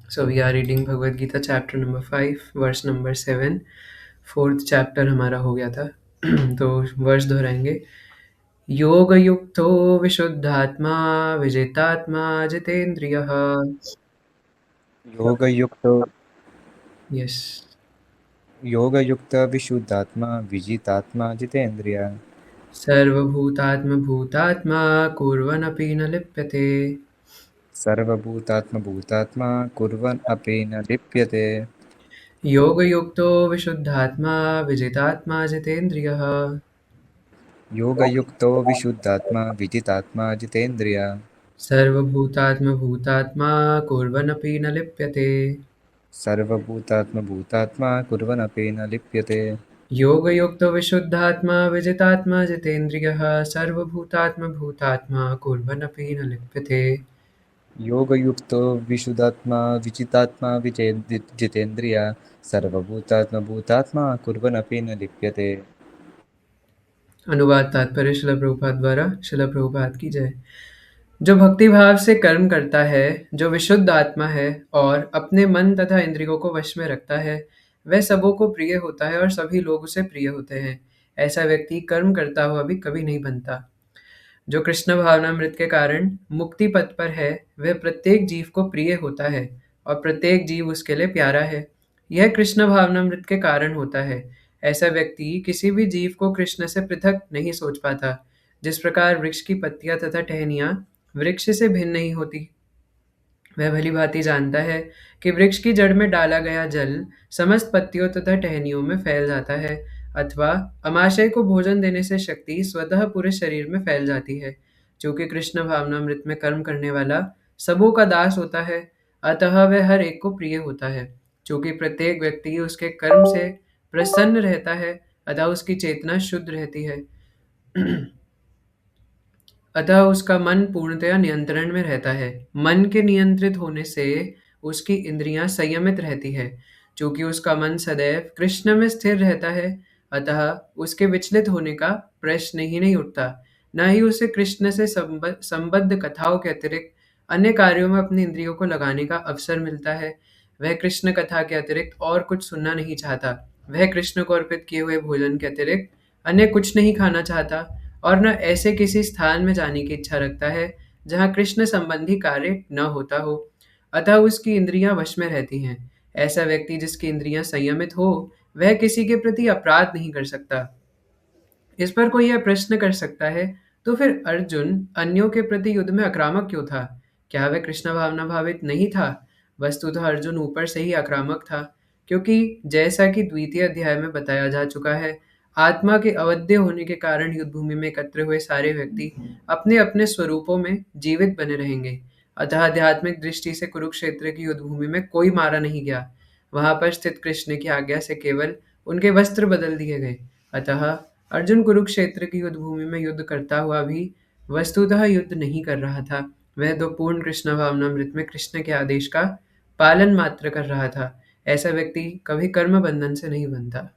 So we are reading Bhagavad Gita chapter number 5 verse number 7. Fourth chapter हमारा हो गया था। तो वर्स दोहराएंगे। योग युक्तो विशुद्धात्मा विजितात्मा जितेंद्रियः। योगयुक्तो यस। योगयुक्त विशुद्धात्मा विजितात्मा जितेन्द्रिय सर्वभूतात्म भूतात्मा कुर्वन्नपि न लिप्यते। सर्वभूतात्म भूतात्मा कुर्वन् अपि न लिप्यते। योग युक्तो विशुद्धात्मा विजितात्मा जितेंद्रियः। योगयुक्तो विशुद्धात्मा विजितात्मा जितेन्द्रिय सर्वभूतात्म भूतात्मा कुर्वन्नपि न लिप्यते। सर्वभूतात्म भूतात्मा कुर्वन् अपि न लिप्यते। योगयुक्तो विशुद्धात्मा विजितात्मा जितेन्द्रियः सर्वभूतात्म भूतात्मा कुर्वन्नपि न लिप्यते। योगयुक्तो विशुद्धात्मा विजितात्मा जितेन्द्रिय सर्वभूतात्म भूतात्मा कुर्वन् अपि न लिप्यते। अनुवाद तात्पर्य शिला प्रभुपाद द्वारा। शिला प्रभुपाद की जय। जो भक्ति भाव से कर्म करता है, जो विशुद्ध आत्मा है और अपने मन तथा इंद्रियों को वश में रखता है, वह सबों को प्रिय होता है और सभी लोग उसे प्रिय होते हैं। ऐसा व्यक्ति कर्म करता हुआ भी कभी नहीं बनता। जो कृष्ण भावनामृत के कारण मुक्ति पथ पर है, वह प्रत्येक जीव को प्रिय होता है और प्रत्येक जीव उसके लिए प्यारा है। यह कृष्ण भावनामृत के कारण होता है। ऐसा व्यक्ति किसी भी जीव को कृष्ण से पृथक नहीं सोच पाता। जिस प्रकार वृक्ष की पत्तियां तथा टहनियां वृक्ष से भिन्न नहीं होती, वह भली भांति जानता है कि वृक्ष की जड़ में डाला गया जल समस्त पत्तियों तथा टहनियों में फैल जाता है, अथवा अमाशय को भोजन देने से शक्ति स्वतः पूरे शरीर में फैल जाती है। चूंकि कृष्ण भावनामृत में कर्म करने वाला सबों का दास होता है, अतः वह हर एक को प्रिय होता है। चूंकि प्रत्येक व्यक्ति उसके कर्म से प्रसन्न रहता है, अतः उसकी चेतना शुद्ध रहती है। अतः उसका मन पूर्णतया नियंत्रण में रहता है। मन के नियंत्रित होने से उसकी इंद्रियां संयमित रहती है। चूंकि उसका मन सदैव कृष्ण में स्थिर रहता है, अतः उसके विचलित होने का प्रश्न ही नहीं उठता। न ही उसे कृष्ण से संबद्ध कथाओं के अतिरिक्त अन्य कार्यों में अपनी इंद्रियों को लगाने का अवसर मिलता है। वह कृष्ण कथा के अतिरिक्त और कुछ सुनना नहीं चाहता। वह कृष्ण को अर्पित किए हुए भोजन के अतिरिक्त अन्य कुछ नहीं खाना चाहता और न ऐसे किसी स्थान में जाने की इच्छा रखता है जहाँ कृष्ण संबंधी कार्य न होता हो। अतः उसकी इंद्रियां वश में रहती हैं। ऐसा व्यक्ति जिसकी इंद्रियां संयमित हो, वह किसी के प्रति अपराध नहीं कर सकता। इस पर कोई यह प्रश्न कर सकता है, तो फिर अर्जुन अन्यों के प्रति युद्ध में आक्रामक क्यों था? क्या वह कृष्ण भावना भावित नहीं था? वस्तुतः अर्जुन ऊपर से ही आक्रामक था, क्योंकि जैसा कि द्वितीय अध्याय में बताया जा चुका है, आत्मा के अवध्य होने के कारण युद्ध भूमि में एकत्र हुए सारे व्यक्ति अपने अपने स्वरूपों में जीवित बने रहेंगे। अतः आध्यात्मिक दृष्टि से कुरुक्षेत्र की युद्ध भूमि में कोई मारा नहीं गया। वहां पर स्थित कृष्ण की आज्ञा से केवल उनके वस्त्र बदल दिए गए। अतः अर्जुन कुरुक्षेत्र की युद्ध भूमि में युद्ध करता हुआ भी वस्तुतः युद्ध नहीं कर रहा था। वह तो पूर्ण कृष्ण भावनामृत में कृष्ण के आदेश का पालन मात्र कर रहा था। ऐसा व्यक्ति कभी कर्म बंधन से नहीं बनता।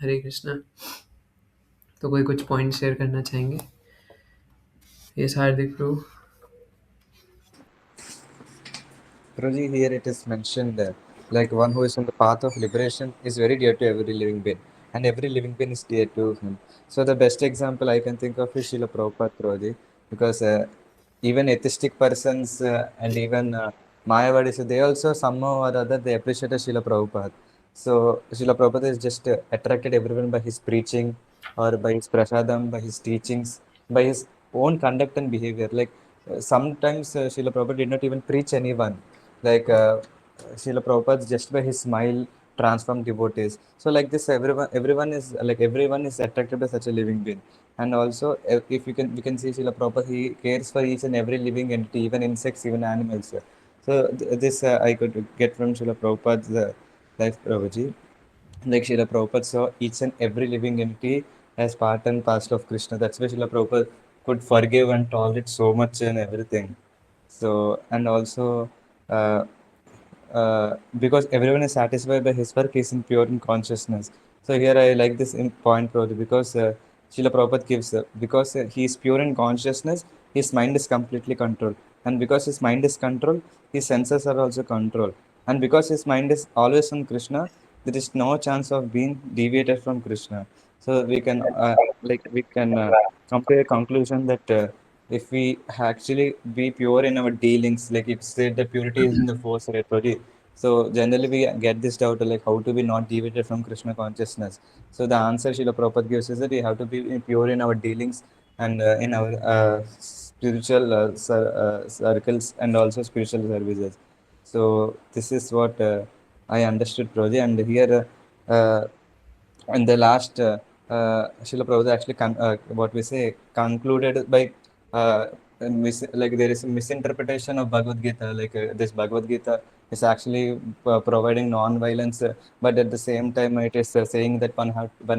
हरे कृष्णा। तो कोई कुछ पॉइंट शेयर करना चाहेंगे? ये हार्दिक प्रभु। Prabhuji, here it is mentioned that like one who is on the path of liberation is very dear to every living being, and every living being is dear to him. So the best example I can think of is Srila Prabhupada Prabhuji, because even atheistic persons and even Mayavadis, they also somehow or other they appreciated Srila Prabhupada. So Srila Prabhupada is just attracted everyone by his preaching or by his prasadam, by his teachings, by his own conduct and behavior. Like sometimes Srila Prabhupada did not even preach anyone. Like Srila Prabhupada just by his smile transformed devotees. So like this, everyone is attracted by such a living being. And also, if you can, we can see Srila Prabhupada, he cares for each and every living entity, even insects, even animals. So this I could get from Srila Prabhupada's life, Prabhuji. Like Srila Prabhupada saw each and every living entity as part and parcel of Krishna. That's why Srila Prabhupada could forgive and tolerate so much and everything. So, and also, uh, because everyone is satisfied by his work, he's in pure in consciousness. So here I like this in point probably because Srila Prabhupada gives, because he is pure in consciousness, his mind is completely controlled. And because his mind is controlled, his senses are also controlled. and because his mind is always on Krishna, there is no chance of being deviated from Krishna. So we can come to a conclusion that if we actually be pure in our dealings, like it said that purity is in the force, right, Pradeep? So generally we get this doubt like how to be not deviated from Krishna consciousness. So the answer Srila Prabhupada gives is that we have to be pure in our dealings and in our spiritual circles and also spiritual services. So this is what I understood, Prabhuji. And here, in the last, Srila Prabhupada actually, what we say, concluded by, like there is a misinterpretation of Bhagavad Gita. Like this Bhagavad Gita is actually providing non-violence, but at the same time, it is saying that one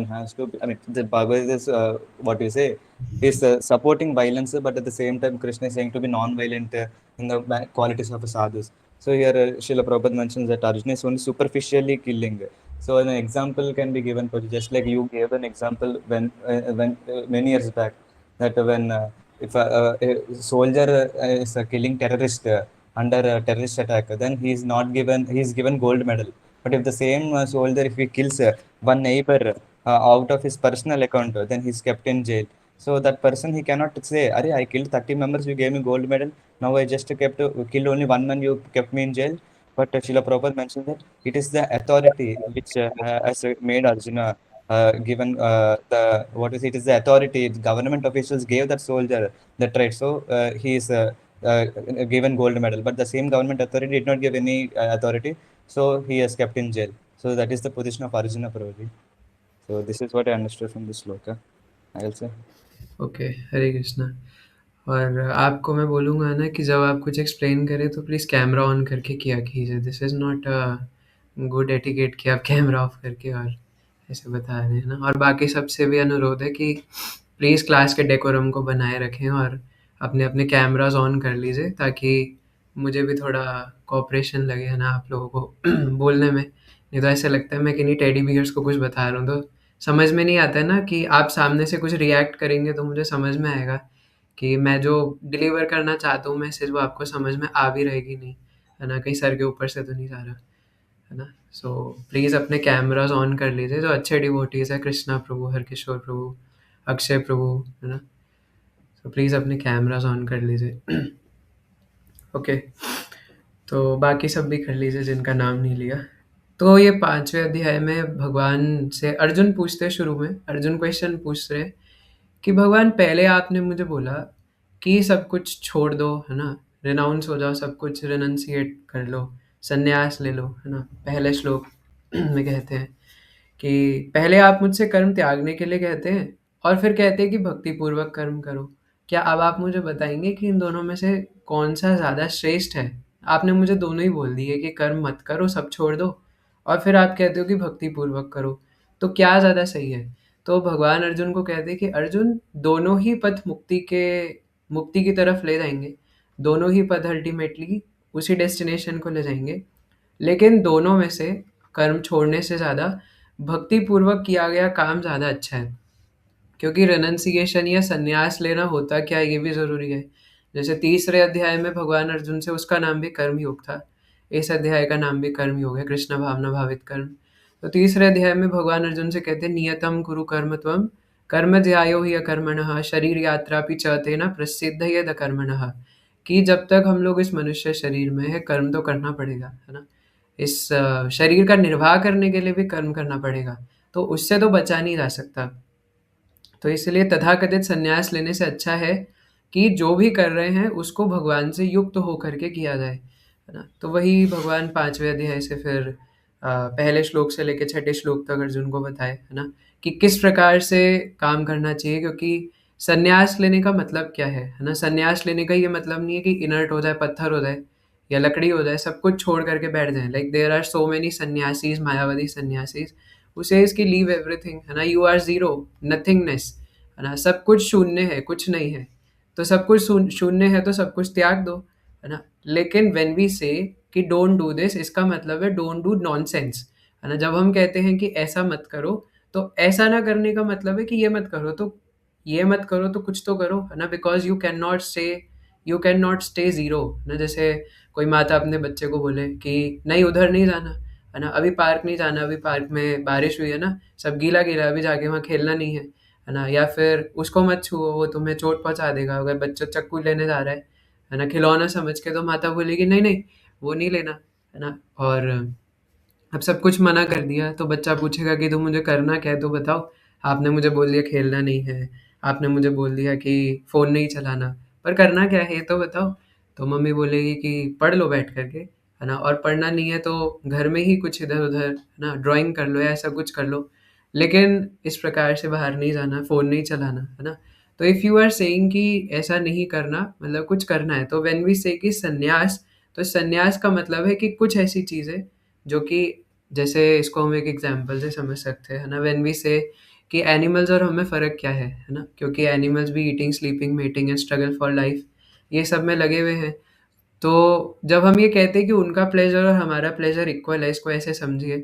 has to. I mean, the Bhagavad Gita is what we say is supporting violence, but at the same time, Krishna is saying to be non-violent in the qualities of a sadhus. So here, Srila Prabhupada mentions that Arjuna is only superficially killing. So an example can be given for just like you gave an example when many years back that when if a soldier is killing terrorist under a terrorist attack, then he is given gold medal. But if the same soldier if he kills one neighbor out of his personal account, then he's kept in jail. So that person he cannot say, "Arey, I killed 30 members, you gave me gold medal. Now I just killed only one man, you kept me in jail." But Srila Prabhupada mentioned that it is the authority which has made Arjuna given the what is it is the authority. The government officials gave that soldier that right. So he is uh, given gold medal. But the same government authority did not give any authority. So he is kept in jail. So that is the position of Arjuna Prabhuji. So this is what I understood from this sloka. I will say. Okay, Hare Krishna. और आपको मैं बोलूँगा ना कि जब आप कुछ explain करें तो प्लीज़ कैमरा ऑन करके किया कीजिए। This is not a good etiquette कि आप कैमरा ऑफ करके और ऐसे बता रहे हैं ना। और बाकी सबसे भी अनुरोध है कि प्लीज़ क्लास के डेकोरम को बनाए रखें और अपने अपने कैमरास ऑन कर लीजिए, ताकि मुझे भी थोड़ा कोऑपरेशन लगे, है ना, आप लोगों को बोलने में। नहीं तो ऐसे लगता है मैं किन्हीं टेडी बियर्स को कुछ बता रहा हूँ, तो समझ में नहीं आता है ना कि आप सामने से कुछ रिएक्ट करेंगे तो मुझे समझ में आएगा कि मैं जो डिलीवर करना चाहता हूँ मैसेज वो आपको समझ में आ भी रहेगी नहीं, है ना, कहीं सर के ऊपर से तो नहीं जा रहा, है ना। सो प्लीज़ अपने कैमरास ऑन कर लीजिए, जो अच्छे डिवोटीज़ है, कृष्णा प्रभु, हरकिशोर प्रभु, अक्षय प्रभु, है ना। तो प्लीज़ अपने कैमरास ऑन कर लीजिए। ओके, तो बाकी सब भी कर लीजिए जिनका नाम नहीं लिया। तो ये 5वें अध्याय में भगवान से अर्जुन पूछते हैं, शुरू में अर्जुन क्वेश्चन पूछ रहे हैं कि भगवान पहले आपने मुझे बोला कि सब कुछ छोड़ दो, है ना, रिनाउंस हो जाओ, सब कुछ रिनंसिएट कर लो, संन्यास ले लो, है ना। पहले श्लोक में कहते हैं कि पहले आप मुझसे कर्म त्यागने के लिए कहते हैं और फिर कहते हैं कि भक्ति पूर्वक कर्म करो। क्या अब आप मुझे बताएंगे कि इन दोनों में से कौन सा ज़्यादा श्रेष्ठ है? आपने मुझे दोनों ही बोल दिए कि कर्म मत करो, सब छोड़ दो, और फिर आप कहते हो कि भक्ति पूर्वक करो। तो क्या ज़्यादा सही है? तो भगवान अर्जुन को कहते हैं कि अर्जुन, दोनों ही पथ मुक्ति की तरफ ले जाएंगे, दोनों ही पथ अल्टीमेटली उसी डेस्टिनेशन को ले जाएंगे, लेकिन दोनों में से कर्म छोड़ने से ज़्यादा भक्ति पूर्वक किया गया काम ज़्यादा अच्छा है। क्योंकि रेनंसिएशन या संन्यास लेना होता क्या है, ये भी ज़रूरी है। जैसे तीसरे अध्याय में भगवान अर्जुन से, उसका नाम भी कर्म योग था, इस अध्याय का नाम भी कर्म योग है, कृष्ण भावना भावित कर्म। तो तीसरे अध्याय में भगवान अर्जुन से कहते हैं, नियतम कुरु कर्म त्वम कर्म ध्यायो ही अकर्मणः शरीर यात्रा पि च तेन प्रसिद्ध यद अकर्मणः। कि जब तक हम लोग इस मनुष्य शरीर में है, कर्म तो करना पड़ेगा, है ना। इस शरीर का निर्वाह करने के लिए भी कर्म करना पड़ेगा, तो उससे तो बचा नहीं जा सकता। तो इसलिए तथाकथित संन्यास लेने से अच्छा है कि जो भी कर रहे हैं उसको भगवान से युक्त होकर के किया जाए, है ना। तो वही भगवान 5वें अध्याय से फिर पहले श्लोक से लेकर छठे श्लोक तक अर्जुन को बताए, है ना, कि किस प्रकार से काम करना चाहिए। क्योंकि संन्यास लेने का मतलब क्या है ना, संन्यास लेने का ये मतलब नहीं है कि इनर्ट हो जाए, पत्थर हो जाए या लकड़ी हो जाए, सब कुछ छोड़ करके बैठ जाए। Like there are so many sannyasis, Mayavadi sannyasis who says कि लीव एवरीथिंग, है ना, यू आर ज़ीरो, नथिंगनेस, है ना, सब कुछ शून्य है, कुछ नहीं है। तो सब कुछ शून्य है तो सब कुछ त्याग दो, है ना। लेकिन व्हेन वी से कि डोंट डू दिस, इसका मतलब है डोंट डू नॉनसेंस, है ना। जब हम कहते हैं कि ऐसा मत करो, तो ऐसा ना करने का मतलब है कि ये मत करो तो ये मत करो, तो कुछ तो करो, है ना। बिकॉज यू कैन नॉट से you can not stay zero ना। जैसे कोई माता अपने बच्चे को बोले कि नहीं उधर नहीं जाना, है ना, अभी पार्क नहीं जाना, अभी पार्क में बारिश हुई है ना, सब गीला-गीला है, अभी जाके वहाँ खेलना नहीं है ना? या फिर उसको मत छुओ, वो तुम्हें चोट पहुँचा देगा। अगर बच्चा चक्कू लेने जा रहा है ना, खिलौना समझ के, तो माता बोलेगी नहीं, नहीं, वो नहीं लेना, है ना? और अब सब कुछ मना कर दिया तो बच्चा पूछेगा कि तुम मुझे करना क्या है तो बताओ? आपने मुझे बोल दिया खेलना नहीं है, आपने मुझे बोल दिया कि फ़ोन नहीं चलाना, पर करना क्या है ये तो बताओ? तो मम्मी बोलेगी कि पढ़ लो बैठ कर के, है ना? और पढ़ना नहीं है तो घर में ही कुछ इधर-उधर, है ना, ड्राइंग कर लो या ऐसा कुछ कर लो। लेकिन इस प्रकार से बाहर नहीं जाना, फ़ोन नहीं चलाना, है ना? तो इफ यू आर सेइंग कि ऐसा नहीं करना, मतलब कुछ करना है, तो व्हेन वी से कि संन्यास, तो संन्यास का मतलब है कि कुछ ऐसी चीज़ें जो कि, जैसे इसको हम एक एग्जांपल से समझ सकते हैं, है ना? व्हेन वी से कि एनिमल्स और हमें फ़र्क क्या है ना? क्योंकि एनिमल्स भी eating, sleeping, mating and struggle for life, ये सब में लगे हुए हैं। तो जब हम ये कहते हैं कि उनका प्लेज़र और हमारा प्लेज़र इक्वल है, इसको ऐसे समझिए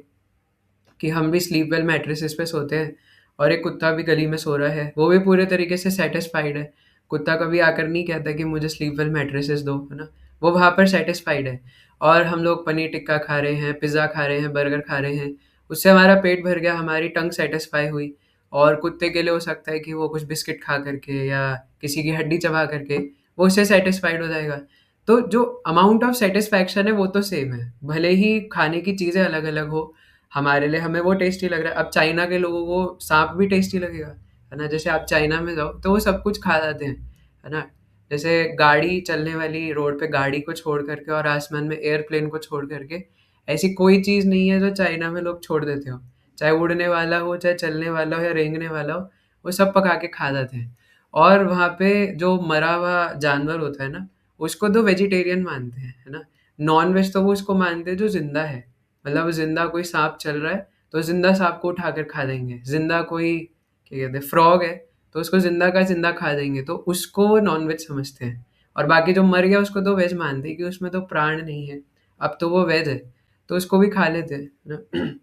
कि हम भी स्लीप वेल मैट्रेसेस पे सोते हैं और एक कुत्ता भी गली में सो रहा है, वो भी पूरे तरीके से सैटिस्फाइड है। कुत्ता कभी आकर नहीं कहता कि मुझे स्लीप वेल मैट्रेसेस दो, है ना? वो वहाँ पर सैटिस्फाइड है। और हम लोग पनीर टिक्का खा रहे हैं, पिज़्ज़ा खा रहे हैं, बर्गर खा रहे हैं, उससे हमारा पेट भर गया, हमारी टंग सैटिस्फाई हुई। और कुत्ते के लिए हो सकता है कि वो कुछ बिस्किट खा करके या किसी की हड्डी चबा करके वो उससे सैटिस्फाइड हो जाएगा। तो जो अमाउंट ऑफ सैटिस्फैक्शन है वो तो सेम है, भले ही खाने की चीज़ें अलग-अलग हो। हमारे लिए हमें वो टेस्टी लग रहा है, अब चाइना के लोगों को साँप भी टेस्टी लगेगा, है ना? जैसे आप चाइना में जाओ तो वो सब कुछ खा जाते हैं, है ना? जैसे गाड़ी चलने वाली रोड पे गाड़ी को छोड़ कर के और आसमान में एयरप्लेन को छोड़ कर के, ऐसी कोई चीज़ नहीं है जो चाइना में लोग छोड़ देते हो। चाहे उड़ने वाला हो, चाहे चलने वाला हो या रेंगने वाला हो, वो सब पका के खा जाते हैं। और वहाँ पे जो मरा हुआ जानवर होता है ना, उसको तो वेजिटेरियन मानते हैं, है ना? नॉन-वेज तो वो उसको मानते हैं जो ज़िंदा है। मतलब ज़िंदा कोई साँप चल रहा है, तो ज़िंदा साँप को उठाकर खा देंगे। ज़िंदा कोई क्या कहते हैं फ्रॉग है, तो उसको ज़िंदा का ज़िंदा खा देंगे, तो उसको वो नॉन-वेज समझते हैं। और बाकी जो मर गया उसको तो वेज मानते हैं कि उसमें तो प्राण नहीं है, अब तो वो वेज है, तो उसको भी खा लेते हैं, है ना?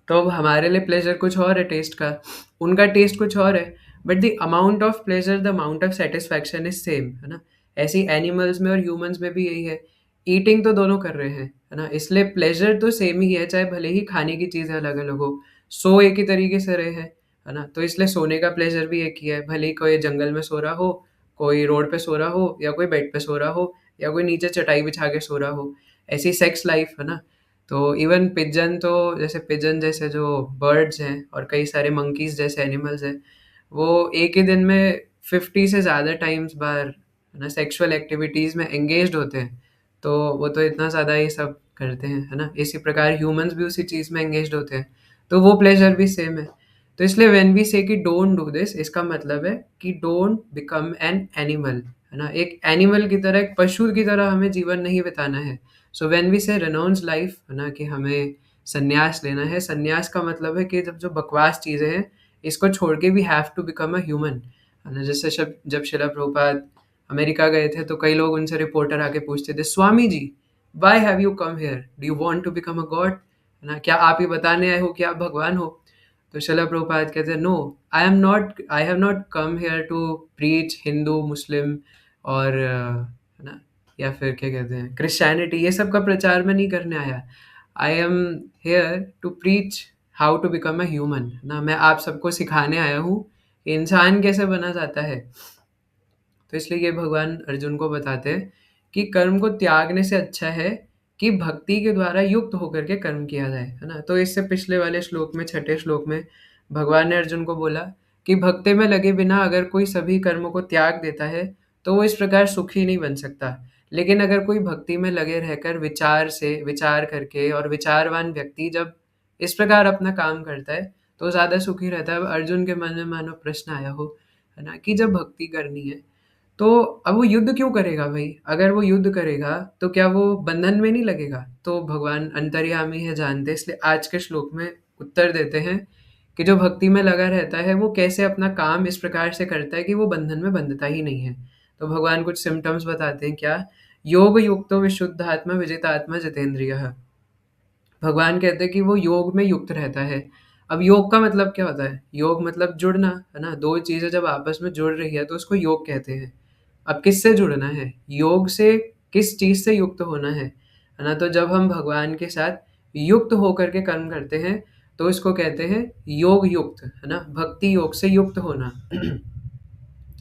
तो अब हमारे लिए प्लेज़र कुछ और है टेस्ट का, उनका टेस्ट कुछ और है, but the amount of pleasure, the amount of satisfaction is same, है ना? ऐसे ही एनिमल्स में और ह्यूमन्स में भी यही है। ईटिंग तो दोनों कर रहे हैं, है ना? इसलिए प्लेज़र तो सेम ही है, चाहे भले ही खाने की चीज़ें अलग-अलग हो। सो एक ही तरीके से रहे हैं, है ना? तो इसलिए सोने का प्लेज़र भी एक ही है, भले ही कोई जंगल में सो रहा हो, कोई रोड पे सो रहा हो या कोई बेड पे सो रहा हो या कोई नीचे चटाई बिछा के सो रहा हो। ऐसी सेक्स लाइफ़, है ना? तो इवन पिजन, तो जैसे पिजन जैसे जो बर्ड्स हैं और कई सारे मंकीज़ जैसे एनिमल्स हैं, वो एक ही दिन में 50 से ज़्यादा टाइम्स बार, है ना, सेक्सुअल एक्टिविटीज़ में एंगेज्ड होते हैं। तो वो तो इतना ज़्यादा ये सब करते हैं, है ना? इसी प्रकार ह्यूमन्स भी उसी चीज़ में एंगेज्ड होते हैं। तो वो प्लेज़र भी सेम है। तो इसलिए व्हेन वी से कि डोंट डू दिस, इसका मतलब है कि डोंट बिकम एन एनिमल, है ना? एक एनिमल की तरह, एक पशु की तरह हमें जीवन नहीं बिताना है। सो व्हेन वी से रेनाउंस लाइफ, है ना, कि हमें संन्यास लेना है। संन्यास का मतलब है कि जब जो बकवास चीज़ें हैं, इसको छोड़ के we have to become a human, है ना? जैसे जब जब शिला प्रभुपाद अमेरिका गए थे, तो कई लोग उनसे रिपोर्टर आके पूछते थे, "Swami ji, why have you come here? Do you want to become a god?" है ना? क्या आप ये बताने आए हो कि आप भगवान हो? तो शिला प्रभुपाद कहते हैं, "no, I have not come here to preach Hindu, Muslim और है ना, या फिर क्या कहते हैं क्रिश्चियनिटी, ये सब का प्रचार मैं नहीं करने आया। I am here to preach how to become a human, ना मैं आप सबको सिखाने आया हूँ कि इंसान कैसे बना जाता है। तो इसलिए ये भगवान अर्जुन को बताते हैं कि कर्म को त्यागने से अच्छा है कि भक्ति के द्वारा युक्त होकर के कर्म किया जाए, है ना? तो इससे पिछले वाले श्लोक में, छठे श्लोक में भगवान ने अर्जुन को बोला कि भक्ति में लगे बिना अगर कोई सभी कर्मों को त्याग देता है, तो वो इस प्रकार सुखी नहीं बन सकता। लेकिन अगर कोई भक्ति में लगे रहकर विचार से विचार करके, और विचारवान व्यक्ति जब इस प्रकार अपना काम करता है, तो ज़्यादा सुखी रहता है। अब अर्जुन के मन में मानो प्रश्न आया हो, है ना, कि जब भक्ति करनी है, तो अब वो युद्ध क्यों करेगा भई? अगर वो युद्ध करेगा, तो क्या वो बंधन में नहीं लगेगा? तो भगवान अंतर्यामी है, जानते हैं, इसलिए आज के श्लोक में उत्तर देते हैं कि जो भक्ति में लगा रहता है, वो कैसे अपना काम इस प्रकार से करता है कि वो बंधन में बंधता ही नहीं है। तो भगवान कुछ सिम्पटम्स बताते हैं, क्या? योग युक्तो विशुद्धात्मा विजितात्मा जितेंद्रियः। भगवान कहते हैं कि वो योग में युक्त रहता है। अब योग का मतलब क्या होता है? योग मतलब जुड़ना, है ना? 2 चीज़ें जब आपस में जुड़ रही है, तो उसको योग कहते हैं। अब किससे जुड़ना है? योग से किस चीज़ से युक्त होना है ना? तो जब हम भगवान के साथ युक्त होकर के कर्म करते हैं, तो इसको कहते हैं योग युक्त, है ना? भक्ति योग से युक्त होना।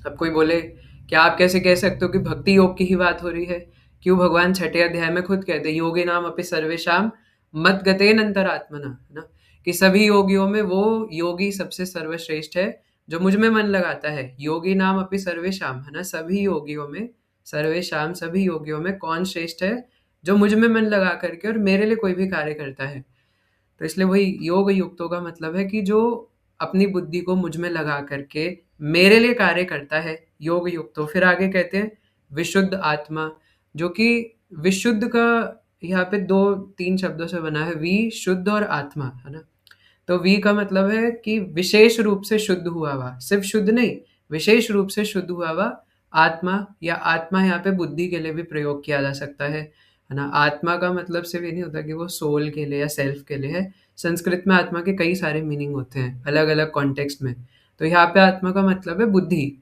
अब कोई बोले, क्या आप कैसे कह सकते हो कि भक्ति योग की ही बात हो रही है? क्यों भगवान छठे अध्याय में खुद कहते हैं, योगिनाम अपि सर्वेषां मद्गतेन अंतरात्मना, है ना? कि सभी योगियों में वो योगी सबसे सर्वश्रेष्ठ है, जो मुझ में मन लगाता है। योगिनाम अपि सर्वेषां, है ना? सभी योगियों में, सर्वेषां सभी योगियों में कौन श्रेष्ठ है? जो मुझ में मन लगा करके और मेरे लिए कोई भी कार्य करता है। तो इसलिए वही योग युक्तों का मतलब है कि जो अपनी बुद्धि को मुझ में लगा करके मेरे लिए कार्य करता है, योग युक्तो। फिर आगे कहते हैं विशुद्ध आत्मा, जो कि विशुद्ध का यहाँ पे 2-3 शब्दों से बना है, वि, शुद्ध और आत्मा, है ना? तो वी का मतलब है कि विशेष रूप से शुद्ध हुआ हुआ, सिर्फ शुद्ध नहीं, विशेष रूप से शुद्ध हुआ हुआ आत्मा, या आत्मा यहाँ पे बुद्धि के लिए भी प्रयोग किया जा सकता है ना? आत्मा का मतलब सिर्फ ये नहीं होता कि वो सोल के लिए या सेल्फ के लिए है। संस्कृत में आत्मा के कई सारे मीनिंग होते हैं अलग अलग कॉन्टेक्स्ट में। तो यहाँ पे आत्मा का मतलब है बुद्धि।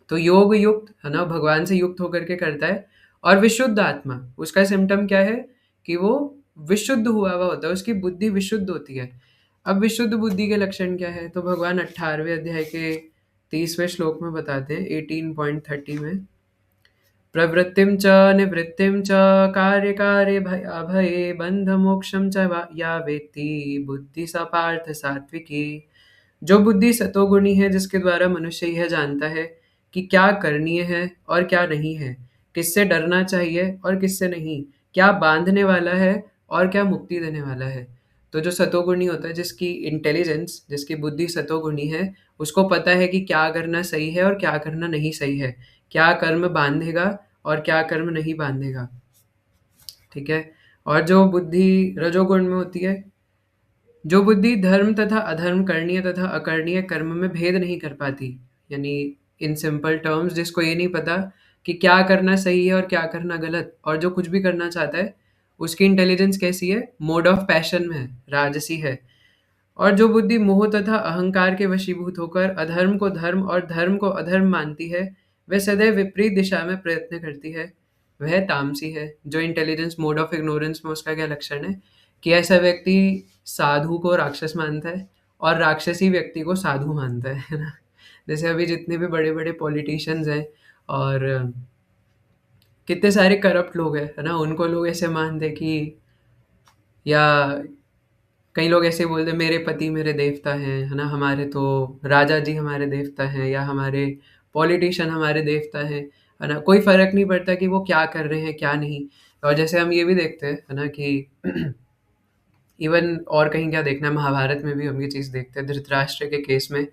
तो योग युक्त, है ना, भगवान से युक्त होकर के करता है। और विशुद्ध आत्मा, उसका सिम्टम क्या है? कि वो विशुद्ध हुआ हुआ होता है, उसकी बुद्धि विशुद्ध होती है। अब विशुद्ध बुद्धि के लक्षण क्या है? तो भगवान 18वें अध्याय के 30वें श्लोक में बताते हैं, 18.30 में, प्रवृत्तिं च निवृत्तिं च कार्ये भये बन्धमोक्षं च या वेत्ति बुद्धि स पार्थ सात्विकी। जो बुद्धि सतोगुणी है, जिसके द्वारा मनुष्य यह जानता है कि क्या करणीय है और क्या नहीं है, किससे डरना चाहिए और किससे नहीं, क्या बांधने वाला है और क्या मुक्ति देने वाला है। तो जो सतोगुणी होता है, जिसकी इंटेलिजेंस, जिसकी बुद्धि सतोगुणी है, उसको पता है कि क्या करना सही है और क्या करना नहीं सही है, क्या कर्म बांधेगा और क्या कर्म नहीं बांधेगा। ठीक है? और जो बुद्धि रजोगुण में होती है, जो बुद्धि धर्म तथा अधर्म, करणीय तथा अकरणीय कर्म में भेद नहीं कर पाती, यानी इन सिंपल टर्म्स, जिसको ये नहीं पता कि क्या करना सही है और क्या करना गलत, और जो कुछ भी करना चाहता है, उसकी इंटेलिजेंस कैसी है? मोड ऑफ पैशन में है, राजसी है। और जो बुद्धि मोह तथा अहंकार के वशीभूत होकर अधर्म को धर्म और धर्म को अधर्म मानती है, वह सदैव विपरीत दिशा में प्रयत्न करती है, वह तामसी है। जो इंटेलिजेंस मोड ऑफ इग्नोरेंस में, उसका क्या लक्षण है? कि ऐसा व्यक्ति साधु को राक्षस मानता है और राक्षसी व्यक्ति को साधु मानता है ना? जैसे अभी जितने भी बड़े बड़े पॉलिटिशियंस हैं और कितने सारे करप्ट लोग हैं, है ना, उनको लोग ऐसे मानते हैं कि, या कई लोग ऐसे बोलते हैं, मेरे पति मेरे देवता हैं, है ना, हमारे तो राजा जी हमारे देवता हैं, या हमारे पॉलिटिशियन हमारे देवता हैं, है ना? कोई फ़र्क नहीं पड़ता कि वो क्या कर रहे हैं, क्या नहीं। और जैसे हम ये भी देखते हैं, है ना, कि इवन और कहीं क्या देखना है, महाभारत में भी हम ये चीज़ देखते हैं, धृतराष्ट्र के केस में,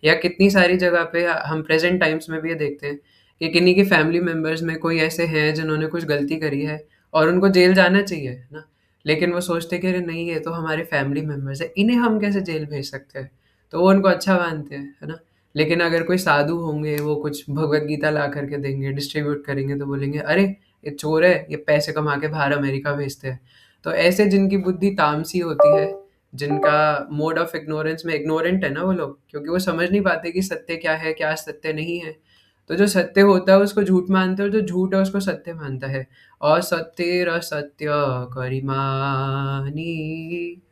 या कितनी सारी जगह पे हम प्रेज़ेंट टाइम्स में भी ये देखते हैं कि किन्हीं के फैमिली मेंबर्स में कोई ऐसे हैं जिन्होंने कुछ गलती करी है और उनको जेल जाना चाहिए, है ना? लेकिन वो सोचते हैं कि अरे नहीं, ये तो हमारे फैमिली मेंबर्स हैं, इन्हें हम कैसे जेल भेज सकते हैं? तो वो उनको अच्छा मानते हैं, है ना? लेकिन अगर कोई साधु होंगे, वो कुछ भगवद गीता ला करके देंगे, डिस्ट्रीब्यूट करेंगे, तो बोलेंगे, अरे! ये चोर है, ये पैसे कमा के बाहर अमेरिका भेजते हैं। तो ऐसे जिनकी बुद्धि तामसी होती है, जिनका मोड ऑफ इग्नोरेंस में, इग्नोरेंट है ना वो लोग, क्योंकि वो समझ नहीं पाते कि सत्य क्या है, क्या सत्य नहीं है। तो जो सत्य होता है उसको झूठ मानते हैं और जो झूठ है उसको सत्य मानता है। असत्येरसत्य करिमानी,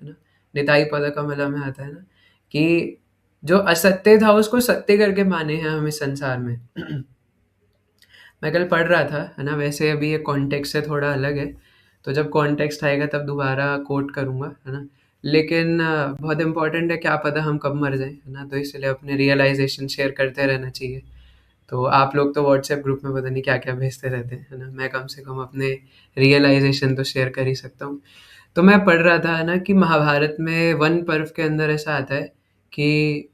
है ना? निताई पद कमला में आता है ना, कि जो असत्य था उसको सत्य करके माने हैं हम इस संसार में। मैं कल पढ़ रहा था, है ना, वैसे अभी ये कॉन्टेक्स्ट से थोड़ा अलग है, तो जब कॉन्टेक्स्ट आएगा तब दोबारा कोट करूँगा, है ना? लेकिन बहुत इम्पोर्टेंट है, क्या पता हम कब मर जाएँ, है ना? तो इसलिए अपने रियलाइज़ेशन शेयर करते रहना चाहिए। तो आप लोग तो व्हाट्सएप ग्रुप में पता नहीं क्या-क्या भेजते रहते हैं, है ना? मैं कम से कम अपने रियलाइज़ेशन तो शेयर कर ही सकता हूँ। तो मैं पढ़ रहा था, है ना, कि महाभारत में वन पर्व के अंदर ऐसा आता है कि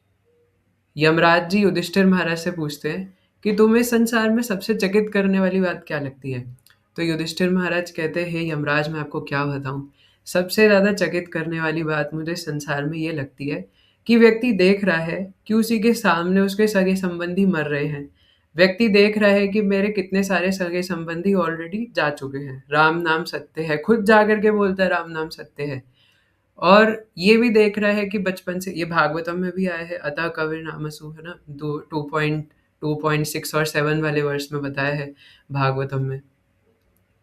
यमराज जी युधिष्ठिर महाराज से पूछते हैं कि तुम्हें संसार में सबसे चकित करने वाली बात क्या लगती है? तो युधिष्ठिर महाराज कहते हैं, हे यमराज, मैं आपको क्या बताऊँ? सबसे ज़्यादा चकित करने वाली बात मुझे संसार में ये लगती है कि व्यक्ति देख रहा है कि उसी के सामने उसके सगे-संबंधी मर रहे हैं। व्यक्ति देख रहा है कि मेरे कितने सारे सगे-संबंधी ऑलरेडी जा चुके हैं। राम नाम सत्य है, खुद जा कर के बोलता है राम नाम सत्य है। और ये भी देख रहा है कि बचपन से, ये भागवतम में भी आया है, अतः कबीरनामसु, है ना, 2 2.2 2.6 और 7 वाले वर्ष में बताया है भागवतम में,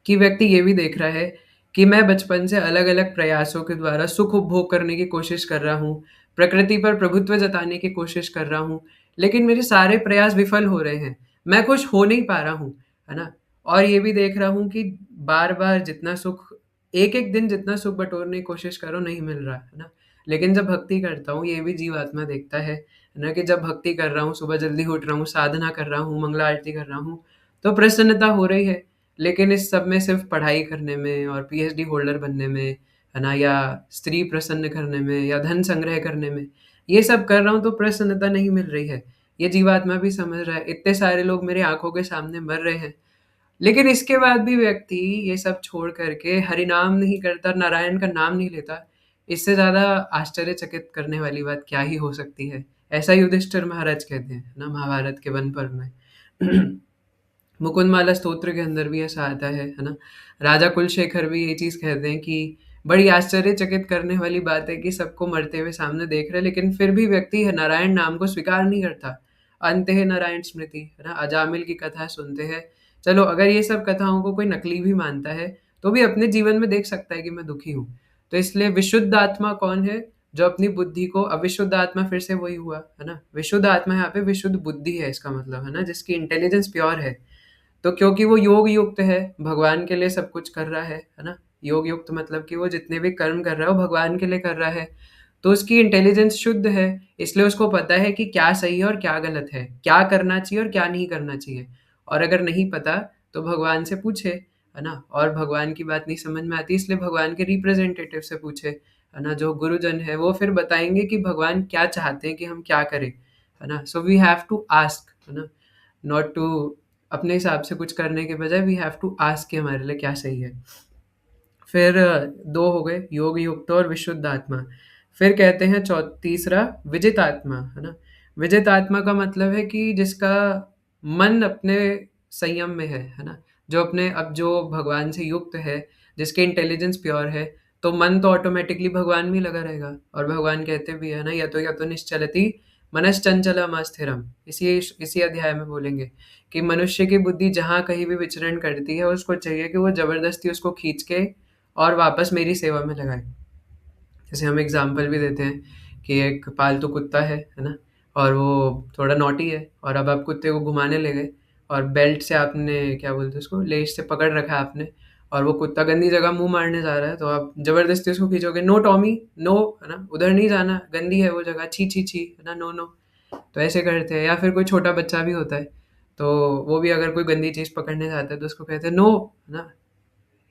कि व्यक्ति ये भी देख रहा है कि मैं बचपन से अलग-अलग प्रयासों के द्वारा सुख उपभोग करने की कोशिश कर रहा हूँ, प्रकृति पर प्रभुत्व जताने की कोशिश कर रहा हूँ, लेकिन मेरे सारे प्रयास विफल हो रहे हैं। मैं खुश हो नहीं पा रहा हूँ, है ना? और ये भी देख रहा हूँ कि बार-बार जितना सुख एक-एक दिन जितना सुख बटोरने की कोशिश कर रहा हूँ, नहीं मिल रहा, है ना? लेकिन जब भक्ति करता हूँ, ये भी जीवात्मा देखता है ना? कि जब भक्ति कर रहा हूँ, सुबह जल्दी उठ रहा हूँ, साधना कर रहा हूँ, मंगला आरती कर रहा हूँ, तो प्रसन्नता हो रही है। लेकिन इस सब में सिर्फ़ पढ़ाई करने में और पीएचडी होल्डर बनने में, है ना? या स्त्री प्रसन्न करने में या धन संग्रह करने में, ये सब कर रहा हूँ तो प्रसन्नता नहीं मिल रही है। ये जीवात्मा भी समझ रहा है, इतने सारे लोग मेरी आँखों के सामने मर रहे हैं। लेकिन इसके बाद भी व्यक्ति ये सब छोड़ कर के हरिनाम नहीं करता, नारायण का नाम नहीं लेता। इससे ज़्यादा आश्चर्यचकित करने वाली बात क्या ही हो सकती है? ऐसा युधिष्ठिर महाराज कहते हैं ना महाभारत के वन पर्व में। मुकुंदमाला स्तोत्र के अंदर भी ऐसा आता है ना? राजा कुलशेखर भी ये चीज़ कहते हैं कि बड़ी आश्चर्यचकित करने वाली बात है कि सबको मरते हुए सामने देख रहे हैं, लेकिन फिर भी व्यक्ति नारायण नाम को स्वीकार नहीं करता। अंत है नारायण स्मृति, है ना? अजामिल की कथा सुनते हैं। चलो अगर ये सब कथाओं को कोई नकली भी मानता है, तो भी अपने जीवन में देख सकता है कि मैं दुखी हूँ। तो इसलिए विशुद्ध आत्मा कौन है? जो अपनी बुद्धि को अविशुद्ध आत्मा फिर से वही हुआ, है ना? विशुद्ध आत्मा यहाँ पे विशुद्ध बुद्धि है इसका मतलब, है ना? जिसकी इंटेलिजेंस प्योर है। तो क्योंकि वो योग युक्त है, भगवान के लिए सब कुछ कर रहा है ना? योग युक्त मतलब कि वो जितने भी कर्म कर रहा है, वो भगवान के लिए कर रहा है। तो उसकी इंटेलिजेंस शुद्ध है, इसलिए उसको पता है कि क्या सही है और क्या गलत है, क्या करना चाहिए और क्या नहीं करना चाहिए। और अगर नहीं पता, तो भगवान से पूछे, है ना? और भगवान की बात नहीं समझ में आती, इसलिए भगवान के रिप्रेजेंटेटिव से पूछे, है ना? जो गुरुजन है, वो फिर बताएँगे कि भगवान क्या चाहते हैं कि हम क्या करें, है ना? So we have to ask, है ना? नॉट टू अपने हिसाब से कुछ करने के बजाय वी हैव टू आस्क कि हमारे लिए क्या सही है। फिर 2 हो गए योग युक्त और विशुद्ध आत्मा। फिर कहते हैं तीसरा विजित आत्मा, है ना? विजित आत्मा का मतलब है कि जिसका मन अपने संयम में है ना? जो अपने अब जो भगवान से युक्त है, जिसके इंटेलिजेंस प्योर है, तो मन तो ऑटोमैटिकली भगवान में ही लगा रहेगा। और भगवान कहते भी है ना, यतो निश्चलति मनश्चंचलम अस्थिरम। इसी अध्याय में बोलेंगे कि मनुष्य की बुद्धि जहाँ कहीं भी विचरण करती है, उसको चाहिए कि वो ज़बरदस्ती उसको खींच के और वापस मेरी सेवा में लगाए। जैसे हम एग्ज़ाम्पल भी देते हैं कि एक पालतू कुत्ता है ना? और वो थोड़ा नॉटी है और अब आप कुत्ते को घुमाने ले गए और बेल्ट से आपने क्या बोलते हैं उसको, लेश से पकड़ रखा है आपने, और वो कुत्ता गंदी जगह मुँह मारने जा रहा है, तो आप ज़बरदस्ती उसको खींचोगे, "नो टॉमी, नो" है ना? "उधर नहीं जाना, गंदी है वो जगह, छी, छी, छी" है ना? "No, no." तो ऐसे करते हैं। या फिर कोई छोटा बच्चा भी होता है, तो वो भी अगर कोई गंदी चीज़ पकड़ने जाता है, तो उसको कहते हैं, "नो" है ना?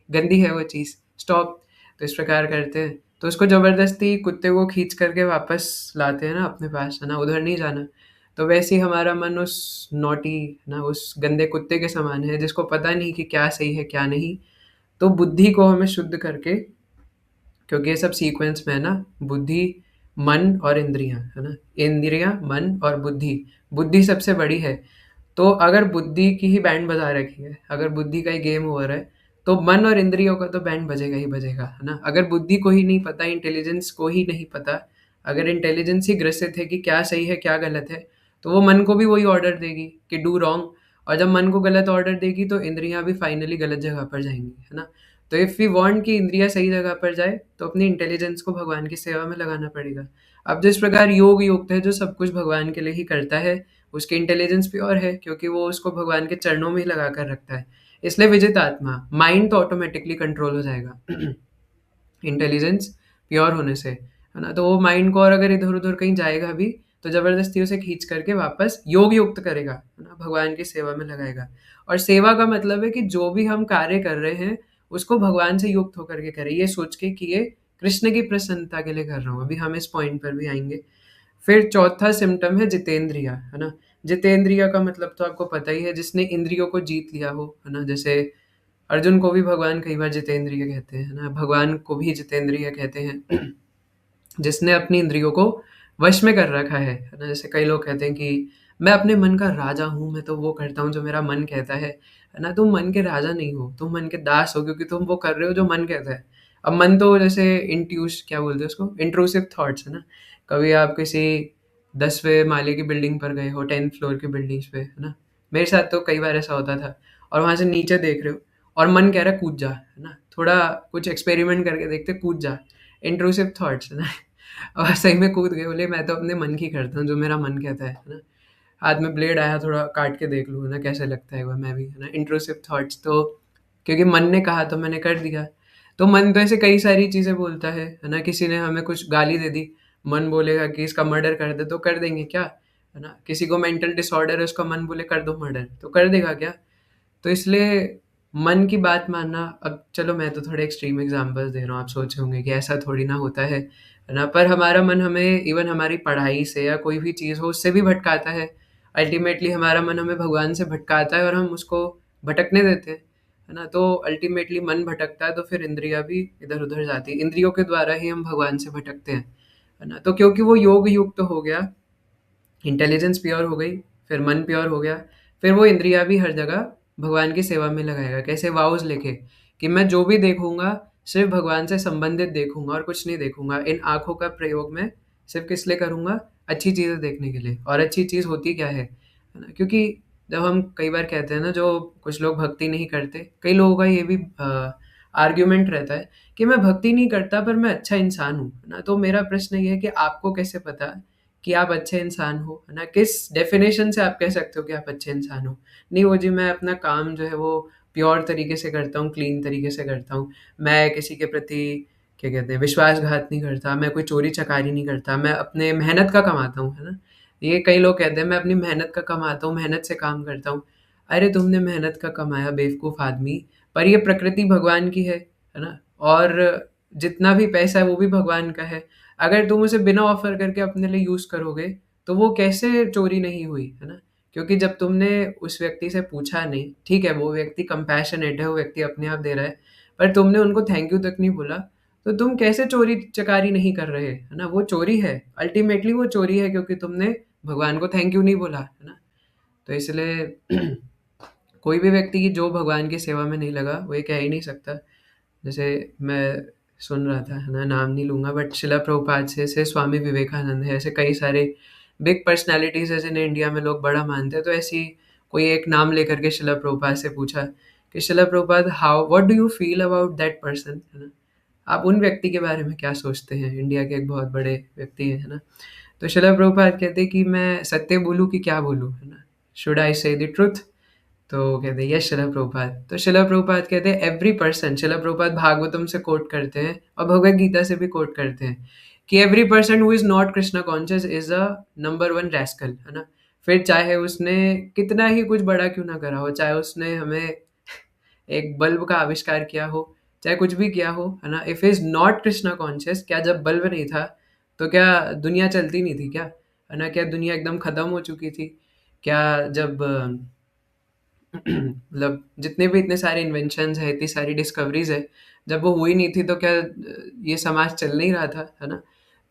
गंदी है वो चीज़, स्टॉप। तो इस प्रकार करते हैं। तो उसको ज़बरदस्ती कुत्ते को खींच करके वापस लाते हैं ना अपने पास, है ना? उधर नहीं जाना। तो वैसे ही हमारा मन उस नॉटी ना उस गंदे कुत्ते के समान है, जिसको पता नहीं कि क्या सही है, क्या नहीं। तो बुद्धि को हमें शुद्ध करके, क्योंकि ये सब सीक्वेंस में है ना, बुद्धि, मन और इंद्रियाँ, है ना? इंद्रियाँ, मन और बुद्धि। बुद्धि सबसे बड़ी है। तो अगर बुद्धि की ही बैंड बजा रखी है, अगर बुद्धि का ही गेम हो रहा है, तो मन और इंद्रियों का तो बैंड बजेगा ही बजेगा, है ना? अगर बुद्धि को ही नहीं पता, इंटेलिजेंस को ही नहीं पता, अगर इंटेलिजेंस ही ग्रसित है कि क्या सही है, क्या गलत है, तो वो मन को भी वही ऑर्डर देगी कि डू रॉन्ग। और जब मन को गलत ऑर्डर देगी, तो इंद्रियाँ भी फाइनली गलत जगह पर जाएँगी, है ना? तो इफ़ वी वांट कि इंद्रियाँ सही जगह पर जाए, तो अपनी इंटेलिजेंस को भगवान की सेवा में लगाना पड़ेगा। अब जिस प्रकार योग युक्त है, जो सब कुछ भगवान के लिए ही करता है, उसकी इंटेलिजेंस प्योर है, क्योंकि वो उसको भगवान के चरणों में ही लगा कर रखता है। इसलिए विजित आत्मा, माइंड तो ऑटोमेटिकली कंट्रोल हो जाएगा इंटेलिजेंस प्योर होने से, है ना? तो वो माइंड को और अगर इधर-उधर कहीं जाएगा भी, तो ज़बरदस्ती उसे खींच करके वापस योग युक्त करेगा, है ना? भगवान की सेवा में लगाएगा। और सेवा का मतलब है कि जो भी हम कार्य कर रहे हैं, उसको भगवान से युक्त होकर के करें, ये सोच के कि ये कृष्ण की प्रसन्नता के लिए कर रहा हूँ। अभी हम इस पॉइंट पर भी आएँगे। फिर चौथा सिम्पटम है जितेंद्रिय, है ना? जितेंद्रिय का मतलब तो आपको पता ही है, जिसने इंद्रियों को जीत लिया हो, है ना? जैसे अर्जुन को भी भगवान कई बार जितेंद्रिय कहते हैं, है ना? भगवान को भी जितेंद्रिय कहते हैं। जिसने अपनी इंद्रियों को वश में कर रखा है ना? जैसे कई लोग कहते हैं कि मैं अपने मन का राजा हूँ, मैं तो वो करता हूँ जो मेरा मन कहता है ना? तुम मन के राजा नहीं हो, तुम मन के दास हो, क्योंकि तुम वो कर रहे हो जो मन कहता है। अब मन तो जैसे क्या बोलते हैं उसको? इंट्रूसिव थॉट्स, है ना? कभी आप किसी 10वें माले की बिल्डिंग पर गए हो, 10th फ्लोर की बिल्डिंग्स पे, है ना? मेरे साथ तो कई बार ऐसा होता था और वहाँ से नीचे देख रहे हो और मन कह रहा है कूद जा, है ना? थोड़ा कुछ एक्सपेरिमेंट करके देखते, कूद जा। इंट्रूसिव थॉट्स, है ना? और सही में कूद गए, बोले मैं तो अपने मन की करता हूँ, जो मेरा मन कहता है ना? हाथ में ब्लेड आया, थोड़ा काट के देख लूँ, है ना, कैसे लगता है एक बार मैं भी, है ना? इंट्रूसिव थॉट्स तो क्योंकि मन ने कहा तो मैंने कर दिया। तो मन तो ऐसे कई सारी चीज़ें बोलता है ना? किसी ने हमें कुछ गाली दे दी, मन बोलेगा कि इसका मर्डर कर दे, तो कर देंगे क्या? है ना? किसी को मेंटल डिसऑर्डर है, उसका मन बोले कर दो मर्डर, तो कर देगा क्या? तो इसलिए मन की बात मानना, अब चलो मैं तो थोड़े एक्सट्रीम एग्जांपल्स दे रहा हूँ, आप सोचे होंगे कि ऐसा थोड़ी ना होता है ना? पर हमारा मन हमें इवन हमारी पढ़ाई से या कोई भी चीज़ हो उससे भी भटकाता है। अल्टीमेटली हमारा मन हमें भगवान से भटकाता है और हम उसको भटकने देते हैं, है ना? तो अल्टीमेटली मन भटकता है तो फिर इंद्रियाँ भी इधर-उधर जाती हैं। इंद्रियों के द्वारा ही हम भगवान से भटकते हैं, है ना? तो क्योंकि वो योग युक्त हो गया, इंटेलिजेंस प्योर हो गई, फिर मन प्योर हो गया, फिर वो इंद्रियाँ भी हर जगह भगवान की सेवा में लगाएगा। कैसे वाउज़ लेके कि मैं जो भी देखूँगा, सिर्फ़ भगवान से संबंधित देखूँगा और कुछ नहीं देखूँगा। इन आँखों का प्रयोग मैं सिर्फ़ किस लिए करूँगा? अच्छी चीज़ें देखने के लिए। और अच्छी चीज़ होती क्या है ना? क्योंकि जब हम कई बार कहते हैं ना, जो कुछ लोग भक्ति नहीं करते, कई लोगों का ये भी आर्ग्यूमेंट रहता है कि मैं भक्ति नहीं करता पर मैं अच्छा इंसान हूँ, है ना? तो मेरा प्रश्न ये है कि आपको कैसे पता कि आप अच्छे इंसान हो, है ना? किस डेफ़िनेशन से आप कह सकते हो कि आप अच्छे इंसान हो? नहीं, वो जी मैं अपना काम जो है वो प्योर तरीके से करता हूँ, क्लीन तरीके से करता हूँ। मैं किसी के प्रति क्या कहते हैं विश्वासघात नहीं करता, मैं कोई चोरी-चकारी नहीं करता, मैं अपने मेहनत का कमाता हूँ, है ना? ये कई लोग कहते हैं मैं अपनी मेहनत का कमाता हूँ, मेहनत से काम करता हूँ। अरे तुमने मेहनत का कमाया बेवकूफ़ आदमी, पर ये प्रकृति भगवान की है ना? और जितना भी पैसा है वो भी भगवान का है। अगर तुम उसे बिना ऑफ़र करके अपने लिए यूज़ करोगे, तो वो कैसे चोरी नहीं हुई, है ना? क्योंकि जब तुमने उस व्यक्ति से पूछा नहीं, ठीक है, वो व्यक्ति कंपैशनेट है, वो व्यक्ति अपने आप दे रहा है, पर तुमने उनको थैंक यू तक नहीं बोला, तो तुम कैसे चोरी-चकारी नहीं कर रहे, है ना? वो चोरी है, अल्टीमेटली वो चोरी है क्योंकि तुमने भगवान को थैंक यू नहीं बोला, है ना? तो इसलिए कोई भी व्यक्ति की जो भगवान की सेवा में नहीं लगा, वो ये कह ही नहीं सकता। जैसे मैं सुन रहा था, है ना, नाम नहीं लूँगा, बट शिला प्रभुपाद से ऐसे स्वामी विवेकानंद है, ऐसे कई सारे बिग पर्सनैलिटीज़ हैं जिन्हें इंडिया में लोग बड़ा मानते हैं। तो ऐसे ही कोई एक नाम लेकर के शिला प्रभुपाद से पूछा कि शिला Prabhupada how what do you feel about that person? है ना? आप उन व्यक्ति के बारे में क्या सोचते हैं? इंडिया के एक बहुत बड़े व्यक्ति हैं, है ना? तो शिला प्रभुपाद कहते हैं कि मैं सत्य बोलूँ कि क्या बोलूँ? है ना? शुड आई से द ट्रुथ? तो कहते हैं यस शिला प्रभुपाद। तो शिला प्रभुपाद कहते हैं एवरी पर्सन, शिला प्रभुपाद भागवतम से कोट करते हैं और भगवद गीता से भी कोट करते हैं कि every person who is not Krishna conscious is a number 1 rascal, है ना? फिर चाहे उसने कितना ही कुछ बड़ा क्यों ना करा हो, चाहे उसने हमें एक बल्ब का आविष्कार किया हो, चाहे कुछ भी किया हो, है ना? If he is not Krishna conscious, क्या जब बल्ब नहीं था, तो क्या दुनिया चलती नहीं थी क्या? है ना? क्या दुनिया एकदम खत्म हो चुकी थी? क्या जब मतलब जितने भी इतने सारे इन्वेंशंस हैं, इतनी सारी डिस्कवरीज़ है, जब वो हुई नहीं थी तो क्या ये समाज चल नहीं रहा था, है ना?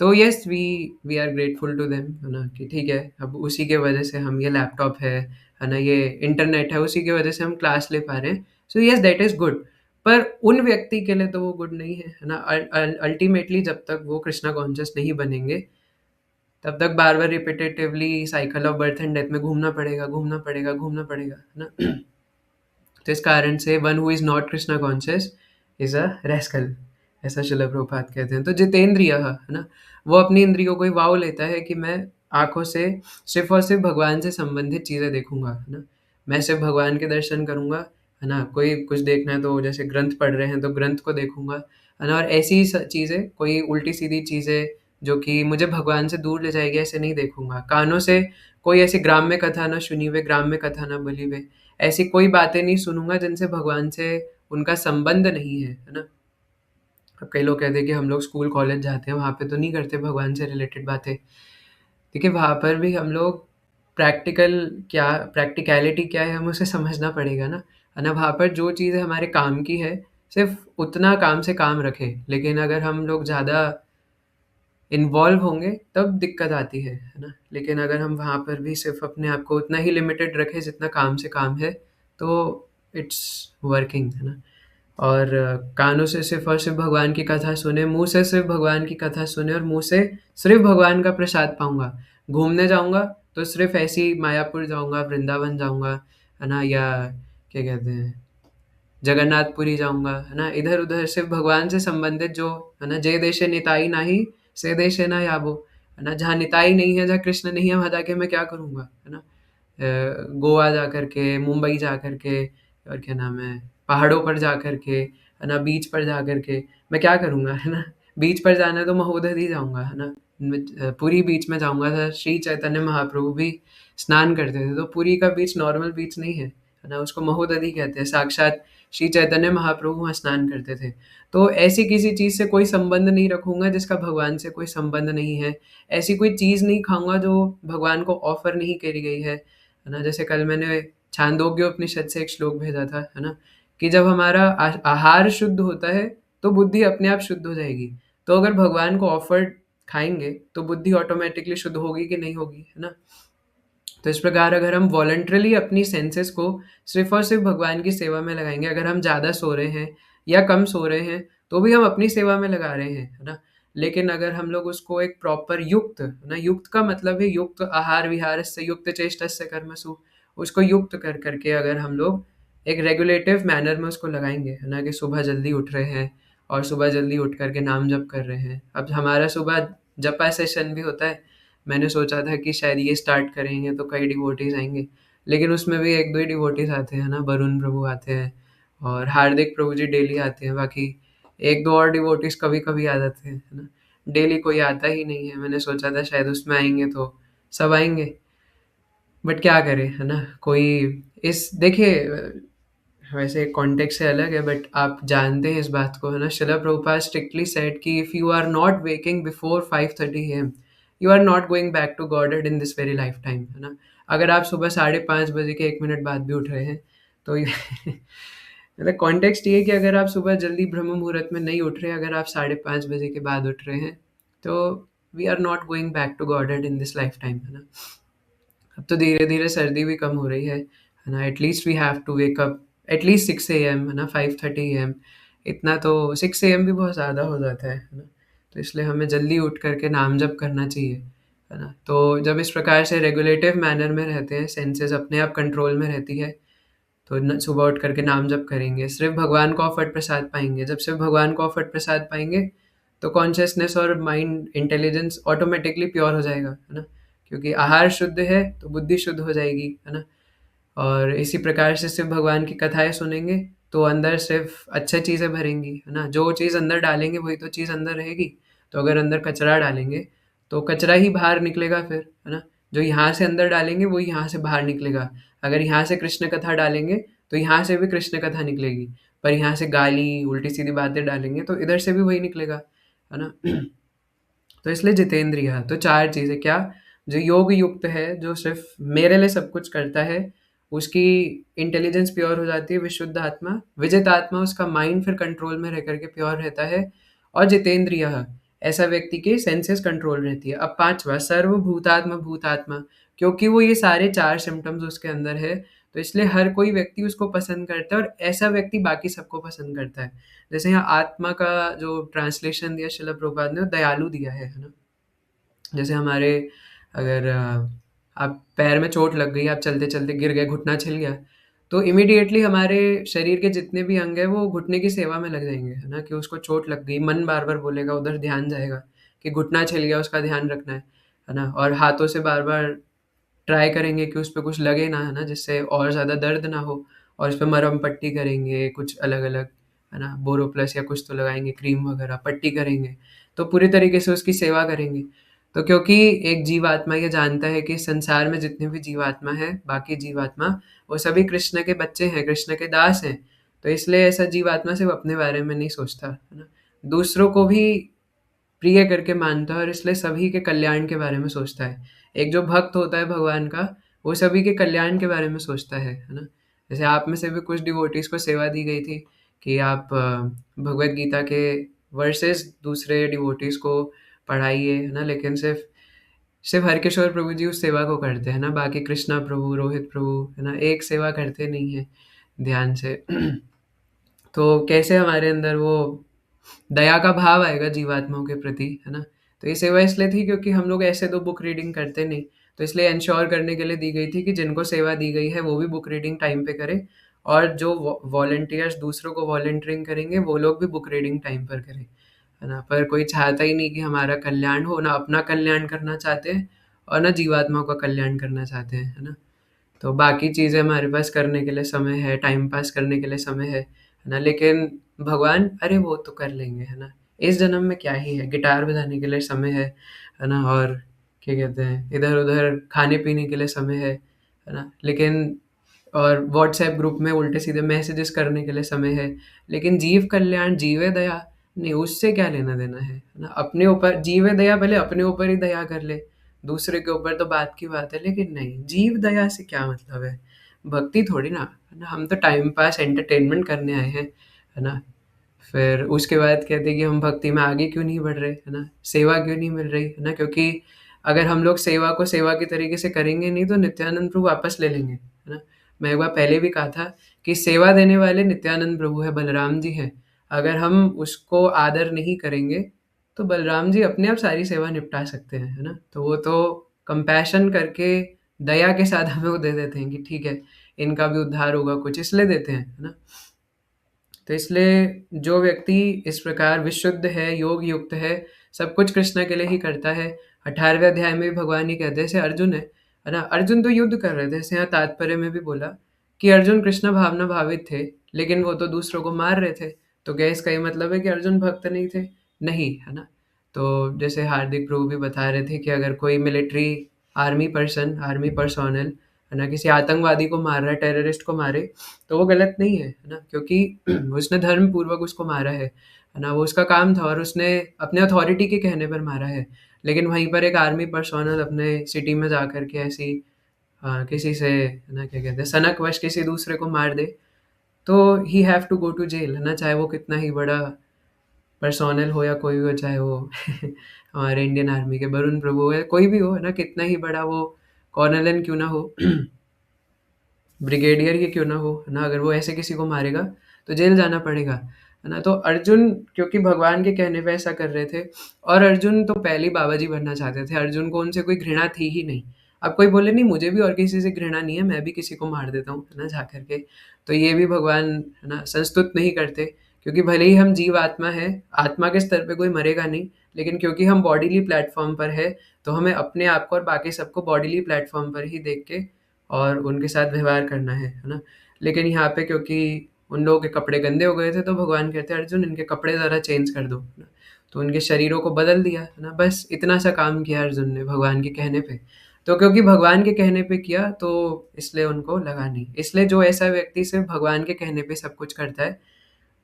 तो yes we are grateful to them, है ना? कि ठीक है, अब उसी के वजह से हम ये लैपटॉप है ना? ये इंटरनेट है, उसी की वजह से हम क्लास ले पा रहे हैं। So yes that is good. पर उन व्यक्ति के लिए तो वो गुड नहीं है ना? अल्टीमेटली जब तक वो कृष्णा कॉन्शियस नहीं बनेंगे, तब तक बार-बार repetitively cycle of birth and death में घूमना पड़ेगा, घूमना पड़ेगा, घूमना पड़ेगा, है ना? तो इस कारण से one who is not Krishna conscious is a rascal, ऐसा शिला प्रभुपाद कहते हैं। तो जितेंद्रियः, है ना? वो अपनी इंद्रियों को ही वाव लेता है कि मैं आँखों से सिर्फ़ और सिर्फ़ भगवान से संबंधित चीज़ें देखूँगा, है ना? मैं सिर्फ़ भगवान के दर्शन करूँगा, है ना? कोई कुछ देखना है तो जैसे ग्रंथ पढ़ रहे हैं तो ग्रंथ को देखूँगा, है ना? और ऐसी ही स चीज़ें, कोई उल्टी-सीधी चीज़ें जो कि मुझे भगवान से दूर ले जाएगी, ऐसे नहीं देखूँगा। कानों से कोई ऐसी ग्राम्य कथा ना सुनी हुए, ग्राम्य कथा ना बोली हुए, ऐसी कोई बातें नहीं सुनूँगा जिनसे भगवान से उनका संबंध नहीं है ना? अब कई लोग कहते हैं कि हम लोग स्कूल कॉलेज जाते हैं, वहाँ पे तो नहीं करते भगवान से रिलेटेड बातें। देखिए वहाँ पर भी हम लोग प्रैक्टिकैलिटी क्या है, हमें उसे समझना पड़ेगा ना, है ना? वहाँ पर जो चीज़ें हमारे काम की है, सिर्फ़ उतना काम से काम रखें। लेकिन अगर हम लोग ज़्यादा इन्वॉल्व होंगे तब दिक्कत आती है ना? लेकिन अगर हम वहाँ पर भी सिर्फ़ अपने आप को उतना ही लिमिटेड रखें जितना काम से काम है, तो इट्स वर्किंग, है ना? और कानों से सिर्फ़ और सिर्फ़ भगवान की कथा सुने, मुँह से सिर्फ़ भगवान की कथा सुने और मुँह से सिर्फ़ भगवान का प्रसाद पाऊँगा। घूमने जाऊँगा तो सिर्फ़ ऐसे ही मायापुर जाऊँगा, वृंदावन जाऊँगा, है ना? या क्या कहते हैं, जगन्नाथपुरी जाऊँगा, है ना? इधर-उधर सिर्फ़ भगवान से संबंधित जो, है ना? "जे देशे निताई नाहि, से देशे न याबो", है ना? जहाँ निताई नहीं है, जहाँ कृष्ण नहीं है, वहाँ जाके मैं क्या करूँगा, है ना? गोवा जा कर के, मुंबई जा कर के, और क्या नाम है, पहाड़ों पर जा कर के, है ना? बीच पर जा कर के मैं क्या करूँगा, है ना? बीच पर जाना है तो महोदधि जाऊँगा, है ना? पुरी बीच में जाऊँगा, तो श्री चैतन्य महाप्रभु भी स्नान करते थे, तो पुरी का बीच नॉर्मल बीच नहीं है ना? उसको महोदधि कहते हैं, साक्षात श्री चैतन्य महाप्रभु वहाँ स्नान करते थे। तो ऐसी किसी चीज़ से कोई संबंध नहीं रखूँगा जिसका भगवान से कोई संबंध नहीं है। ऐसी कोई चीज़ नहीं खाऊँगा जो भगवान को ऑफ़र नहीं करी गई है ना? जैसे कल मैंने छांदोग्य उपनिषद से एक श्लोक भेजा था, है ना? कि जब हमारा आहार शुद्ध होता है, तो बुद्धि अपने आप शुद्ध हो जाएगी। तो अगर भगवान को ऑफर्ड खाएँगे, तो बुद्धि ऑटोमैटिकली शुद्ध होगी कि नहीं होगी, है ना? तो इस प्रकार अगर हम वॉलंटरली अपनी सेंसेस को सिर्फ़ और सिर्फ़ भगवान की सेवा में लगाएँगे, अगर हम ज़्यादा सो रहे हैं या कम सो रहे हैं, तो भी हम अपनी सेवा में लगा रहे हैं, है ना? लेकिन अगर हम लोग उसको एक प्रॉपर युक्त, है ना? युक्त का मतलब है युक्त आहार-विहारस्य युक्त चेष्टस्य कर्मसु, उसको युक्त कर के अगर हम लोग एक रेगुलेटिव मैनर में उसको लगाएँगे, है ना? कि सुबह जल्दी उठ रहे हैं और सुबह जल्दी उठ कर के नाम जप कर रहे हैं। अब हमारा सुबह जपा सेशन भी होता है। मैंने सोचा था कि शायद ये स्टार्ट करेंगे तो कई डिवोटीज़ आएँगे, लेकिन उसमें भी 1-2 ही डिवोटीज़ आते हैं ना, वरुण प्रभु आते हैं और हार्दिक प्रभु जी डेली आते हैं, बाकी 1-2 और डिवोटीज़ कभी-कभी आ जाते हैं, है ना? डेली कोई आता ही नहीं है, मैंने सोचा था शायद उसमें आएँगे तो सब आएँगे, बट क्या करें, है ना? कोई इस देखिए वैसे कॉन्टेक्स्ट से अलग है बट आप जानते हैं इस बात को, है ना? श्रील प्रभुपाद स्ट्रिक्टली सेड कि if you are not waking before 5:30 AM, you are not going back to Godhead in this very life time, है ना? अगर आप सुबह 5:30 बजे के 1 मिनट बाद भी उठ रहे हैं, तो ये मतलब कॉन्टेक्स्ट ये है कि अगर आप सुबह जल्दी ब्रह्म मुहूर्त में नहीं उठ रहे, अगर आप 5:30 बजे के बाद उठ रहे हैं, तो we are not going back to Godhead in this life time, है ना? अब तो धीरे-धीरे सर्दी भी कम हो रही है ना? At least we have to wake up at least 6 AM, है ना? 5:30 एएम, इतना तो 6 एएम भी बहुत ज़्यादा हो जाता है ना? तो इसलिए हमें जल्दी उठ कर के नाम जप करना चाहिए, है ना? तो जब इस प्रकार से रेगुलेटिव मैनर में रहते हैं, सेंसेस अपने आप कंट्रोल में रहती है, तो न सुबह उठ कर के नाम जप करेंगे, सिर्फ़ भगवान को ऑफर्ड प्रसाद पाएँगे। जब सिर्फ़ भगवान को ऑफर्ड प्रसाद पाएँगे, तो कॉन्शसनेस और माइंड इंटेलिजेंस ऑटोमैटिकली प्योर हो जाएगा, है ना? क्योंकि आहार शुद्ध है, तो बुद्धि शुद्ध हो जाएगी, है ना? और इसी प्रकार से सिर्फ़ भगवान की कथाएँ सुनेंगे, तो अंदर सिर्फ़ अच्छी चीज़ें भरेंगी, है ना? जो चीज़ अंदर डालेंगे, वही तो चीज़ अंदर रहेगी। तो अगर अंदर कचरा डालेंगे, तो कचरा ही बाहर निकलेगा फिर, है ना? जो यहाँ से अंदर डालेंगे, वो यहाँ से बाहर निकलेगा। अगर यहाँ से कृष्ण कथा डालेंगे, तो यहाँ से भी कृष्ण कथा निकलेगी। पर यहाँ से गाली, उल्टी-सीधी बातें डालेंगे, तो इधर से भी वही निकलेगा, है ना? तो इसलिए जितेंद्रिय तो 4 चीज़ें क्या? जो योग युक्त है, जो सिर्फ़ मेरे लिए सब कुछ करता है, उसकी इंटेलिजेंस प्योर हो जाती है, विशुद्ध आत्मा, विजित आत्मा उसका माइंड फिर कंट्रोल में रह कर के प्योर रहता है और जितेंद्रिय ऐसा व्यक्ति की सेंसेस कंट्रोल रहती है। अब 5वां सर्वभूतात्मा भूतात्मा, क्योंकि वो ये सारे 4 सिम्पटम्स उसके अंदर है, तो इसलिए हर कोई व्यक्ति उसको पसंद करता है और ऐसा व्यक्ति बाकी सबको पसंद करता है। जैसे यहाँ आत्मा का जो ट्रांसलेशन दिया श्रील प्रभुपाद ने, वो दयालु दिया है ना? जैसे हमारे अगर आप पैर में चोट लग गई, आप चलते-चलते गिर गए, घुटना छिल गया, तो इमीडिएटली हमारे शरीर के जितने भी अंग हैं, वो घुटने की सेवा में लग जाएँगे, है ना? कि उसको चोट लग गई, मन बार-बार बोलेगा, उधर ध्यान जाएगा कि घुटना छिल गया, उसका ध्यान रखना है ना? और हाथों से बार-बार ट्राई करेंगे कि उसपे कुछ लगे ना, है ना? जिससे और ज़्यादा दर्द ना हो और उसपे मरहम पट्टी करेंगे, कुछ अलग-अलग, है ना? बोरोप्लस या कुछ तो लगाएँगे, क्रीम वगैरह, पट्टी करेंगे, तो पूरी तरीके से उसकी सेवा करेंगे। तो क्योंकि एक जीवात्मा ये जानता है कि संसार में जितने भी जीवात्मा हैं, बाकी जीवात्मा, वो सभी कृष्ण के बच्चे हैं, कृष्ण के दास हैं। तो इसलिए ऐसा जीवात्मा सिर्फ़ अपने बारे में नहीं सोचता, है ना? दूसरों को भी प्रिय करके मानता है और इसलिए सभी के कल्याण के बारे में सोचता है। एक जो भक्त होता है भगवान का, वो सभी के कल्याण के बारे में सोचता है ना? जैसे आप में से भी कुछ डिवोटीज़ को सेवा दी गई थी कि आप भगवद गीता के वर्सेस दूसरे डिवोटीज़ को पढ़ाइए, है ना? लेकिन सिर्फ़ सिर्फ़ हरकिशोर प्रभु जी उस सेवा को करते हैं ना, बाकी कृष्णा प्रभु, रोहित प्रभु, है ना? एक सेवा करते नहीं हैं ध्यान से। तो कैसे हमारे अंदर वो दया का भाव आएगा जीवात्माओं के प्रति, है ना? तो ये सेवा इसलिए थी क्योंकि हम लोग ऐसे तो बुक रीडिंग करते नहीं, तो इसलिए एंश्योर करने के लिए दी गई थी कि जिनको सेवा दी गई है वो भी बुक रीडिंग टाइम पे करें, और जो वॉलंटियर्स दूसरों को वॉलंटियरिंग करेंगे वो लोग भी बुक रीडिंग टाइम पर करें, है ना। पर कोई चाहता ही नहीं कि हमारा कल्याण हो, ना अपना कल्याण करना चाहते हैं और ना जीवात्माओं का कल्याण करना चाहते हैं, है ना। तो बाकी चीज़ें हमारे पास करने के लिए समय है, टाइम पास करने के लिए समय है ना? लेकिन भगवान, अरे वो तो कर लेंगे, है ना? इस जन्म में क्या ही है, गिटार बजाने के लिए समय है ना? और क्या कहते हैं, इधर-उधर खाने-पीने के लिए समय है ना? लेकिन और व्हाट्सएप ग्रुप में उल्टे-सीधे मैसेजेस करने के लिए समय है, लेकिन जीव कल्याण, जीवे दया, नहीं उससे क्या लेना-देना है ना? अपने ऊपर जीवे दया, भले अपने ऊपर ही दया कर ले, दूसरे के ऊपर तो बात की बात है, लेकिन नहीं, जीव दया से क्या मतलब है? भक्ति थोड़ी ना, है ना? हम तो टाइम पास एंटरटेनमेंट करने आए हैं, है ना? फिर उसके बाद कहते हैं कि हम भक्ति में आगे क्यों नहीं बढ़ रहे, है ना? सेवा क्यों नहीं मिल रही, है ना? क्योंकि अगर हम लोग सेवा को सेवा के तरीके से करेंगे नहीं तो नित्यानंद प्रभु वापस ले लेंगे, है ना? मैं एक बार पहले भी कहा था कि सेवा देने वाले नित्यानंद प्रभु हैं, बलराम जी हैं। अगर हम उसको आदर नहीं करेंगे, तो बलराम जी अपने आप सारी सेवा निपटा सकते हैं, है ना? तो वो तो कंपैशन करके दया के साथ हमें वो दे देते हैं कि ठीक है, इनका भी उद्धार होगा कुछ, इसलिए देते हैं, है ना? तो इसलिए जो व्यक्ति इस प्रकार विशुद्ध है, योग युक्त है, सब कुछ कृष्ण के लिए ही करता है। 18वें अध्याय में भी भगवान ये कहते हैं, जैसे अर्जुन है ना? अर्जुन तो युद्ध कर रहे थे, जैसे यहाँ तात्पर्य में भी बोला कि अर्जुन कृष्ण भावना भावित थे, लेकिन वो तो दूसरों को मार रहे थे। तो क्या इसका ये मतलब है कि अर्जुन भक्त नहीं थे? नहीं, है ना? तो जैसे हार्दिक प्रभु भी बता रहे थे कि अगर कोई मिलिट्री आर्मी पर्सोनल, है ना, किसी आतंकवादी को मार रहा है, टेररिस्ट को मारे, तो वो गलत नहीं है ना? क्योंकि उसने धर्म पूर्वक उसको मारा है ना? वो उसका काम था और उसने अपने अथॉरिटी के कहने पर मारा है। लेकिन वहीं पर एक आर्मी पर्सोनल अपने सिटी में जाकर के ऐसी किसी से, है ना, क्या कहते हैं, सनकवश किसी दूसरे को मार दे, तो he have to go to jail, है ना? चाहे वो कितना ही बड़ा पर्सोनल हो या कोई भी हो, चाहे वो हमारे इंडियन आर्मी के वरुण प्रभु हो या कोई भी हो, है ना? कितना ही बड़ा वो कॉर्नेलन क्यों ना हो, ब्रिगेडियर ही क्यों ना हो, है ना? अगर वो ऐसे किसी को मारेगा, तो जेल जाना पड़ेगा, है ना? तो अर्जुन क्योंकि भगवान के कहने पे ऐसा कर रहे थे, और अर्जुन तो पहले ही बाबा जी बनना चाहते थे, अर्जुन को उनसे कोई घृणा थी ही नहीं। अब कोई बोले नहीं मुझे भी और किसी से घृणा नहीं है, मैं भी किसी को मार देता हूँ, है ना, जा कर के। तो ये भी भगवान, है ना, संस्तुत नहीं करते, क्योंकि भले ही हम जीव आत्मा हैं, आत्मा के स्तर पे कोई मरेगा नहीं, लेकिन क्योंकि हम बॉडीली प्लेटफ़ॉर्म पर हैं, तो हमें अपने आप को और बाकी सबको बॉडीली प्लेटफ़ॉर्म पर ही देख के और उनके साथ व्यवहार करना है ना? लेकिन यहाँ पे क्योंकि उन लोगों के कपड़े गंदे हो गए थे, तो भगवान कहते हैं, "अर्जुन, इनके कपड़े ज़रा चेंज कर दो।" है ना? तो उनके शरीरों को बदल दिया, है ना? बस इतना सा काम किया अर्जुन ने भगवान के कहने पे। तो क्योंकि भगवान के कहने पे किया, तो इसलिए उनको लगा नहीं। इसलिए जो ऐसा व्यक्ति सिर्फ़ भगवान के कहने पे सब कुछ करता है,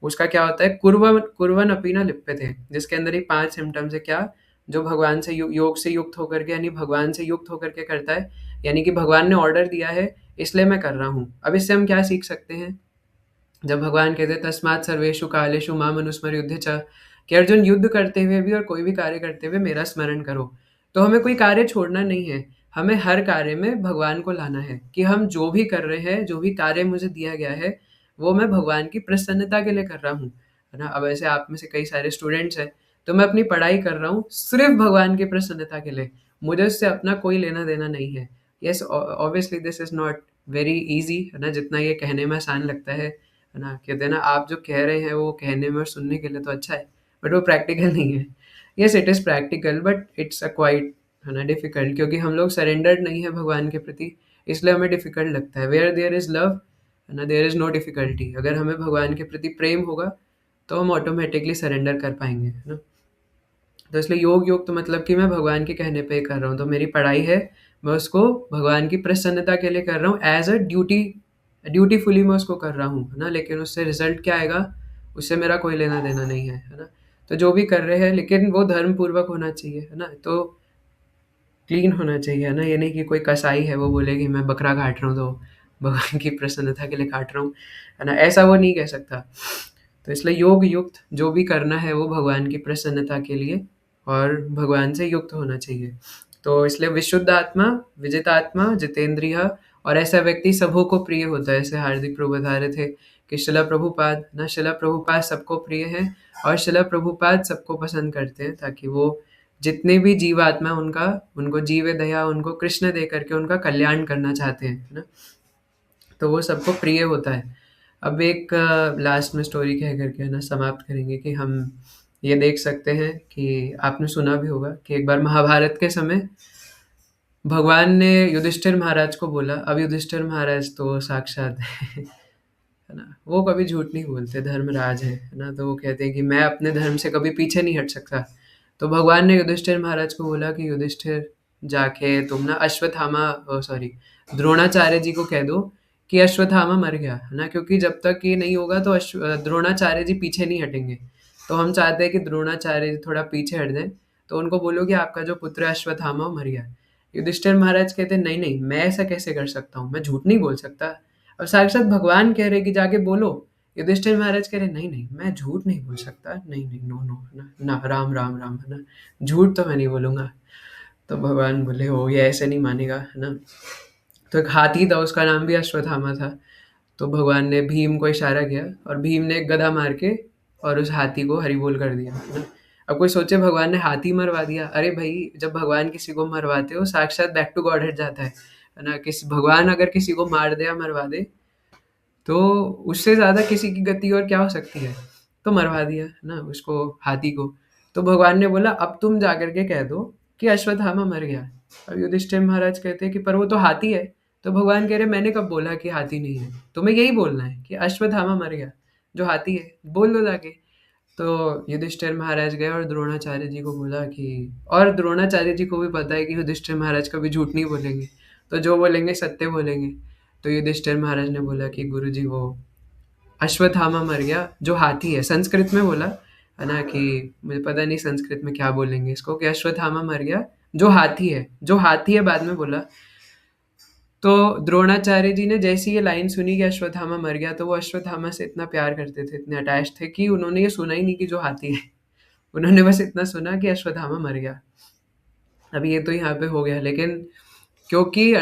उसका क्या होता है, कुर्वन् अपि न लिप्यते, जिसके अंदर ये 5 सिम्पटम्स है क्या? जो भगवान से योग से युक्त होकर के, यानी भगवान से युक्त होकर के करता है, यानी कि भगवान ने ऑर्डर दिया है, इसलिए मैं कर रहा हूँ। अब इससे हम क्या सीख सकते हैं? जब भगवान कहते हैं तस्मात् सर्वेषु कालेषु माम अनुस्मर युद्धे च, कि अर्जुन युद्ध करते हुए भी और कोई भी कार्य करते हुए मेरा स्मरण करो। तो हमें कोई कार्य छोड़ना नहीं है, हमें हर कार्य में भगवान को लाना है कि हम जो भी कर रहे हैं, जो भी कार्य मुझे दिया गया है, वो मैं भगवान की प्रसन्नता के लिए कर रहा हूँ, है ना? अब ऐसे आप में से कई सारे स्टूडेंट्स हैं, तो मैं अपनी पढ़ाई कर रहा हूँ सिर्फ़ भगवान की प्रसन्नता के लिए, मुझे उससे अपना कोई लेना-देना नहीं है। Yes, obviously this is not very easy, है ना? जितना ये कहने में आसान लगता है ना? कहते हैं ना, आप जो कह रहे हैं वो कहने में और सुनने के लिए तो अच्छा है, बट वो प्रैक्टिकल नहीं है। Yes, it is practical but it's quite, है ना, डिफ़िकल्ट, क्योंकि हम लोग सरेंडर्ड नहीं है भगवान के प्रति, इसलिए हमें डिफ़िकल्ट लगता है। वेयर देयर इज़ लव, है ना, देयर इज़ नो डिफ़िकल्टी। अगर हमें भगवान के प्रति प्रेम होगा, तो हम ऑटोमैटिकली सरेंडर कर पाएँगे, है ना? तो इसलिए योग योग तो मतलब कि मैं भगवान के कहने पे ही कर रहा हूँ। तो मेरी पढ़ाई है, मैं उसको भगवान की प्रसन्नता के लिए कर रहा हूँ, एज़ अ ड्यूटी, ड्यूटीफुली मैं उसको कर रहा हूँ, है ना? लेकिन उससे रिज़ल्ट क्या आएगा, उससे मेरा कोई लेना-देना नहीं है ना? तो जो भी कर रहे हैं, लेकिन वो धर्मपूर्वक होना चाहिए, है ना? तो क्लीन होना चाहिए, है ना? ये नहीं कि कोई कसाई है, वो बोले कि मैं बकरा काट रहा हूँ, तो भगवान की प्रसन्नता के लिए काट रहा हूँ, है ना? ऐसा वो नहीं कह सकता। तो इसलिए योग युक्त जो भी करना है वो भगवान की प्रसन्नता के लिए और भगवान से युक्त होना चाहिए। तो इसलिए विशुद्ध आत्मा, विजितात्मा, जितेंद्रिय, और ऐसा व्यक्ति सबों को प्रिय होता है। जैसे हार्दिक प्रभु बता रहे थे कि शिला प्रभुपाद, शिला प्रभुपाद सबको प्रिय हैं और शिला प्रभुपाद सबको पसंद करते हैं, ताकि वो जितने भी जीवात्मा उनका उनको जीव दया उनको कृष्ण दे करके उनका कल्याण करना चाहते हैं, है ना? तो वो सबको प्रिय होता है। अब एक लास्ट में स्टोरी कह करके है ना समाप्त करेंगे कि हम ये देख सकते हैं कि आपने सुना भी होगा कि एक बार महाभारत के समय भगवान ने युधिष्ठिर महाराज को बोला। अब युधिष्ठिर महाराज तो साक्षात है ना? वो कभी झूठ नहीं बोलते, धर्मराज है ना? तो वो कहते हैं कि मैं अपने धर्म से कभी पीछे नहीं हट सकता। तो भगवान ने युधिष्ठिर महाराज को बोला कि युधिष्ठिर जाके तुम ना द्रोणाचार्य जी को कह दो कि अश्वत्थामा मर गया, है ना? क्योंकि जब तक ये नहीं होगा तो द्रोणाचार्य जी पीछे नहीं हटेंगे। तो हम चाहते हैं कि द्रोणाचार्य जी थोड़ा पीछे हट जाएँ, तो उनको बोलो कि आपका जो पुत्र है अश्वत्थामा वो मर गया। युधिष्ठिर महाराज कहते हैं, नहीं-नहीं, मैं ऐसा कैसे कर सकता हूँ? मैं झूठ नहीं बोल सकता। अब साक्षात भगवान कह रहे कि जाके बोलो। युधिष्ठिर महाराज कह रहे, नहीं-नहीं, मैं झूठ नहीं बोल सकता। नहीं-नहीं, नो-नो, ना ना, राम, राम, राम, है ना? झूठ तो मैं नहीं बोलूँगा। तो भगवान बोले, "ओह! ये ऐसे नहीं मानेगा", है ना? तो एक हाथी था, उसका नाम भी अश्वत्थामा था। तो भगवान ने भीम को इशारा किया और भीम ने एक गदा मार के और उस हाथी को हरि बोल कर दिया, है ना? अब कोई सोचे भगवान ने हाथी मरवा दिया। अरे भई, जब भगवान किसी को मरवाते हो साक्षात बैक टू गॉडहेड जाता है ना? भगवान अगर किसी को मार दे या मरवा दे, तो उससे ज़्यादा किसी की गति और क्या हो सकती है? तो मरवा दिया, है ना? उसको, हाथी को। तो भगवान ने बोला, अब तुम जाकर के कह दो कि अश्वत्थामा मर गया। अब युधिष्ठिर महाराज कहते हैं कि पर वो तो हाथी है। तो भगवान कह रहे, मैंने कब बोला कि हाथी नहीं है? तुम्हें यही बोलना है कि अश्वत्थामा मर गया, जो हाथी है। बोल दो जाके। तो युधिष्ठिर महाराज गए और द्रोणाचार्य जी को बोला कि, और द्रोणाचार्य जी को भी पता है कि युधिष्ठिर महाराज कभी झूठ नहीं बोलेंगे, तो जो बोलेंगे सत्य बोलेंगे। तो युधिष्ठिर महाराज ने बोला कि गुरुजी, वो अश्वत्थामा मर गया जो हाथी है। संस्कृत में बोला, है ना? कि मुझे पता नहीं संस्कृत में क्या बोलेंगे इसको, कि अश्वत्थामा मर गया जो हाथी है, जो हाथी है बाद में बोला। तो द्रोणाचार्य जी ने जैसी ये लाइन सुनी कि अश्वत्थामा मर गया, तो वो अश्वत्थामा से इतना प्यार करते थे, इतने अटैच थे कि उन्होंने ये सुना ही नहीं कि जो हाथी है। उन्होंने बस इतना सुना कि अश्वत्थामा मर गया। अब ये तो यहाँ पे हो गया, लेकिन क्योंकि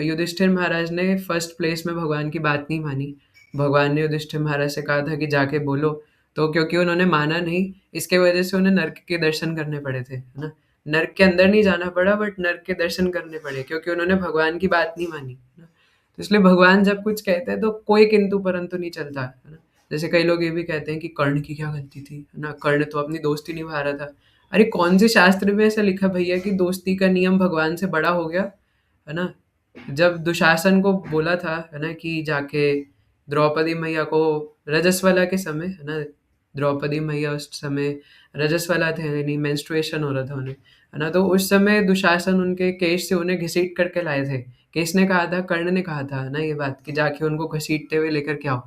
युधिष्ठिर महाराज ने फर्स्ट प्लेस में भगवान की बात नहीं मानी। भगवान ने युधिष्ठिर महाराज से कहा था कि जाके बोलो, तो क्योंकि उन्होंने माना नहीं, इसके वजह से उन्हें नर्क के दर्शन करने पड़े थे, है ना? नर्क के अंदर नहीं जाना पड़ा, बट नर्क के दर्शन करने पड़े, क्योंकि उन्होंने भगवान की बात नहीं मानी, है ना? तो इसलिए भगवान जब कुछ कहते हैं तो कोई किंतु परंतु नहीं चलता, है ना? जैसे कई लोग ये भी कहते हैं कि कर्ण की क्या गलती थी, है ना? कर्ण तो अपनी दोस्ती निभा रहा था। अरे कौन से शास्त्र में ऐसा लिखा भैया कि दोस्ती का नियम भगवान से बड़ा हो गया, है ना? जब दुशासन को बोला था, है ना, कि जाके द्रौपदी मैया को, रजस्वला के समय, है ना, द्रौपदी मैया उस समय रजस्वला थे, यानी मेंस्ट्रुएशन हो रहा था उन्हें, है ना? तो उस समय दुशासन उनके केश से उन्हें घसीट करके लाए थे। किसने कहा था? कर्ण ने कहा था, है ना, ये बात कि जाके उनको घसीटते हुए लेकर के आओ।